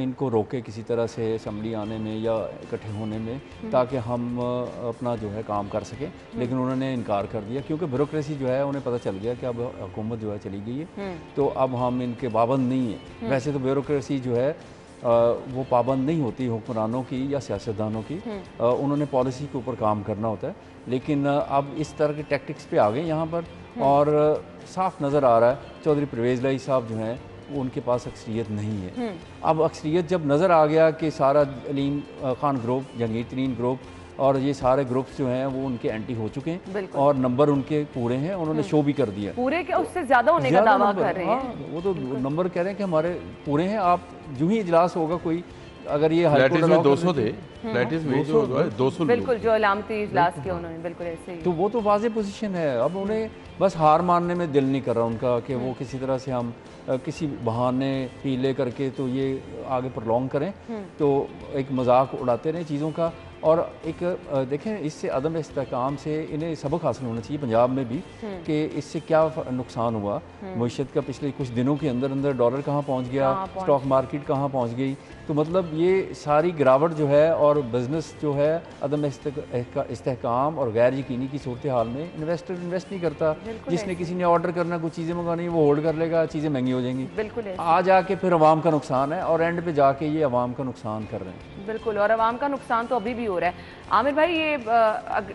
इनको रोके किसी तरह से असम्बली आने में या इकट्ठे होने में, ताकि हम अपना जो है काम कर सकें, लेकिन उन्होंने इनकार कर दिया क्योंकि ब्यूरोक्रेसी जो है उन्हें पता चल गया कि अब हुकूमत जो है चली गई है, तो अब हम इनके पाबंद नहीं है। वैसे तो ब्यूरोक्रेसी जो है वो पाबंद नहीं होती हुक्मरानों की या सियासतदानों की, उन्होंने पॉलिसी के ऊपर काम करना होता है। लेकिन अब इस तरह के टैक्टिक्स पे आ गए यहाँ पर, और साफ नज़र आ रहा है चौधरी परवेज़ लाई साहब जो हैं उनके पास अक्सरियत नहीं है। अब अक्सरियत जब नज़र आ गया कि सारा अलीम खान ग्रुप, जहांगीर तरीन ग्रुप और ये सारे ग्रुप्स जो हैं वो उनके एंटी हो चुके हैं और नंबर उनके पूरे हैं, उन्होंने शो भी कर दिया पूरे के उससे ज़्यादा होने का दावा कर रहे हैं। वो तो नंबर कह रहे हैं कि हमारे पूरे हैं। आप जो ही इजलास होगा कोई, अगर ये फ्लैटिस में 200 थे, फ्लैटिस में 200 बिल्कुल जो अलामती इजलास किया उन्होंने, बिल्कुल ऐसे ही। तो वो तो वाज़ेह पोजीशन है। अब उन्हें बस हार मानने में दिल नहीं कर रहा उनका कि वो किसी तरह से हम किसी बहाने हीले करके तो ये आगे प्रलॉन्ग करें, तो एक मजाक उड़ाते रहें चीज़ों का। और एक देखें, इससे अदम इस्तेहकाम से इन्हें सबक हासिल होना चाहिए पंजाब में भी कि इससे क्या नुकसान हुआ मईशत का। पिछले कुछ दिनों के अंदर अंदर डॉलर कहाँ पहुँच गया, स्टॉक मार्केट कहाँ पहुँच गई। तो मतलब ये सारी गिरावट जो है और बिजनेस जो है अदम इस्तेहकाम और गैर यकीनी की सूरत हाल में इन्वेस्टर इन्वेस्ट नहीं करता। जिसने किसी ने ऑर्डर करना, कुछ चीज़ें मंगानी, वो होल्ड कर लेगा, चीज़ें महंगी हो जाएंगी। बिल्कुल आ जाके फिर अवाम का नुकसान है और एंड पे जाके ये अवाम का नुकसान कर रहे हैं। बिल्कुल, और अवाम का नुकसान तो अभी भी हो रहा है। आमिर भाई, ये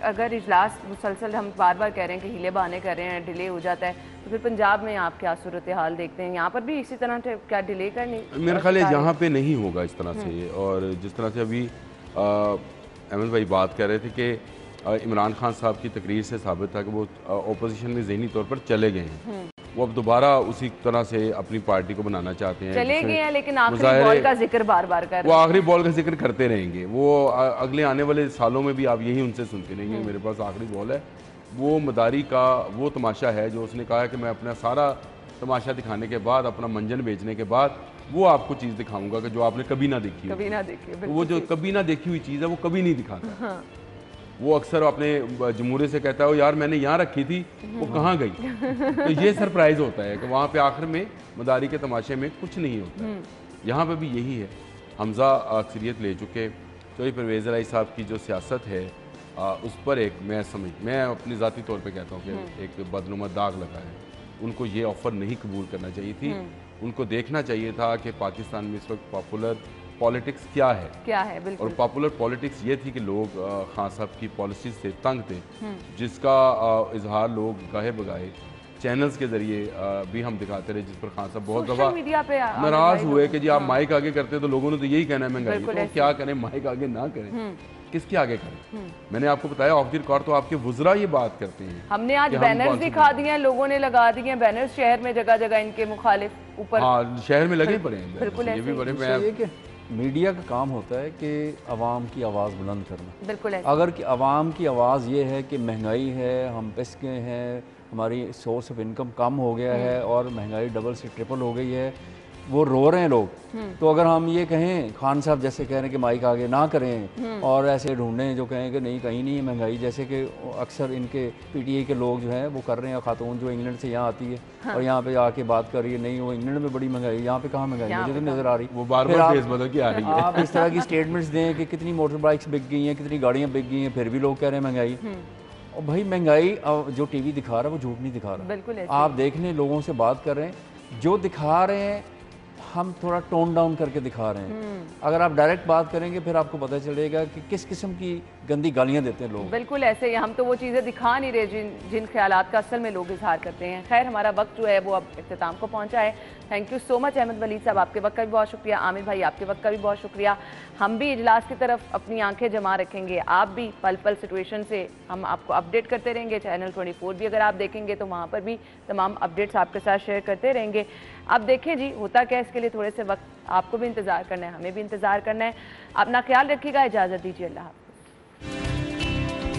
अगर इजलास मुसलसल हम बार बार कह रहे हैं कि हीले बहाने कर रहे हैं, डिले हो जाता है, तो फिर पंजाब में आप क्या सूरत हाल देखते हैं? यहाँ पर भी इसी तरह से क्या डिले करनी? मेरा ख्याल है यहाँ पे नहीं होगा इस तरह से। और जिस तरह से अभी अहमद भाई बात कर रहे थे कि इमरान खान साहब की तकरीर से साबित था कि वो ओपोजिशन में ज़हनी तौर पर चले गए हैं। वो अब दोबारा उसी तरह से अपनी पार्टी को बनाना चाहते हैं। चले गए हैं, लेकिन आखिरी बॉल का जिक्र बार बार कर रहे हैं। वो आखिरी बॉल का जिक्र करते रहेंगे। वो अगले आने वाले सालों में भी आप यही उनसे सुनते रहेंगे, मेरे पास आखिरी बॉल है। वो मदारी का वो तमाशा है जो उसने कहा है कि मैं अपना सारा तमाशा दिखाने के बाद, अपना मंजन बेचने के बाद, वो आपको चीज़ दिखाऊंगा कि जो आपने कभी ना देखी, कभी ना देखी। तो वो जो कभी ना देखी हुई चीज़ है वो कभी नहीं दिखाता। हाँ। वो अक्सर अपने जमूरे से कहता है, यार मैंने यहाँ रखी थी, वो कहाँ गई। तो ये सरप्राइज होता है कि वहाँ पे आखिर में मदारी के तमाशे में कुछ नहीं होता है। यहाँ पे भी यही है। हमजा अक्सरियत ले चुके, तो ये परवेज़ इलाही साहब की जो सियासत है उस पर एक मैं अपनी ज़ाती तौर पे कहता हूँ कि एक बदनुमा दाग लगा है। उनको ये ऑफ़र नहीं कबूल करना चाहिए थी। उनको देखना चाहिए था कि पाकिस्तान में इस वक्त पॉपुलर पॉलिटिक्स क्या है। बिल्कुल। और पॉपुलर पॉलिटिक्स ये थी कि लोग खान साहब की पॉलिसीज से तंग थे, जिसका इजहार लोग गाहे बगाहे चैनल्स के जरिए भी हम दिखाते रहे, जिस पर खान साहब बहुत दफ़ा नाराज़ हुए कि जी आप माइक आगे करते तो लोगों ने तो यही कहना है महंगाई, तो क्या करें, माइक आगे ना करें, किसके आगे करें। मैंने आपको बताया ऑफ द रिकॉर्ड तो आपके वुज़रा ये बात करते हैं। हमने आज बैनर्स दिखा दिए हैं, लोगों ने लगा दिए हैं बैनर्स शहर में, जगह जगह इनके मुखालिफ ऊपर। हाँ, शहर में लगे पड़े हैं। बिल्कुल। मीडिया का काम होता है कि अवाम की आवाज़ बुलंद करना। बिल्कुल। अगर कि अवाम की आवाज़ ये है कि महंगाई है, हम पिस गए हैं, हमारी सोर्स ऑफ इनकम कम हो गया है और महंगाई डबल से ट्रिपल हो गई है, वो रो रहे हैं लोग। तो अगर हम ये कहें, खान साहब जैसे कह रहे हैं कि माइक आगे ना करें और ऐसे ढूंढें जो कहें कि नहीं कहीं नहीं है महंगाई, जैसे कि अक्सर इनके पीटीआई के लोग जो हैं वो कर रहे हैं, खातून जो इंग्लैंड से यहाँ आती है और यहाँ पे आके बात कर रही है, नहीं वो इंग्लैंड में बड़ी महंगाई, यहाँ पे कहाँ महंगाई मुझे तो नज़र आ रही, वो बार-बार फेस बदल के आ रही है। आप इस तरह की स्टेटमेंट्स दें कि कितनी मोटर बाइक्स बिक गई हैं, कितनी गाड़ियाँ बिक गई हैं, फिर भी लोग कह रहे हैं महंगाई। और भाई महंगाई जो टीवी दिखा रहा है वो झूठ नहीं दिखा रहा। बिल्कुल। आप देख लें, लोगों से बात कर रहे हैं, जो दिखा रहे हैं हम थोड़ा टोन डाउन करके दिखा रहे हैं। अगर आप डायरेक्ट बात करेंगे फिर आपको पता चलेगा कि किस किस्म की गंदी गालियां देते हैं लोग। बिल्कुल ऐसे ही, हम तो वो चीज़ें दिखा नहीं रहे जिन ख्यालात का असल में लोग इजहार करते हैं। खैर, हमारा वक्त जो है वो अब इख्तिताम को पहुंचा है। Thank you so much Ahmed Waleed साहब, आपके वक्त का भी बहुत शुक्रिया। आमिर भाई, आपके वक्त का भी बहुत शुक्रिया। हम भी इजलास की तरफ अपनी आंखें जमा रखेंगे, आप भी पल पल सिचुएशन से हम आपको अपडेट करते रहेंगे। चैनल 24 भी अगर आप देखेंगे तो वहाँ पर भी तमाम अपडेट्स आपके साथ शेयर करते रहेंगे। अब देखें जी होता क्या, इसके लिए थोड़े से वक्त आपको भी इंतज़ार करना है, हमें भी इंतज़ार करना है। अपना ख्याल रखिएगा, इजाज़त दीजिए, अल्लाह।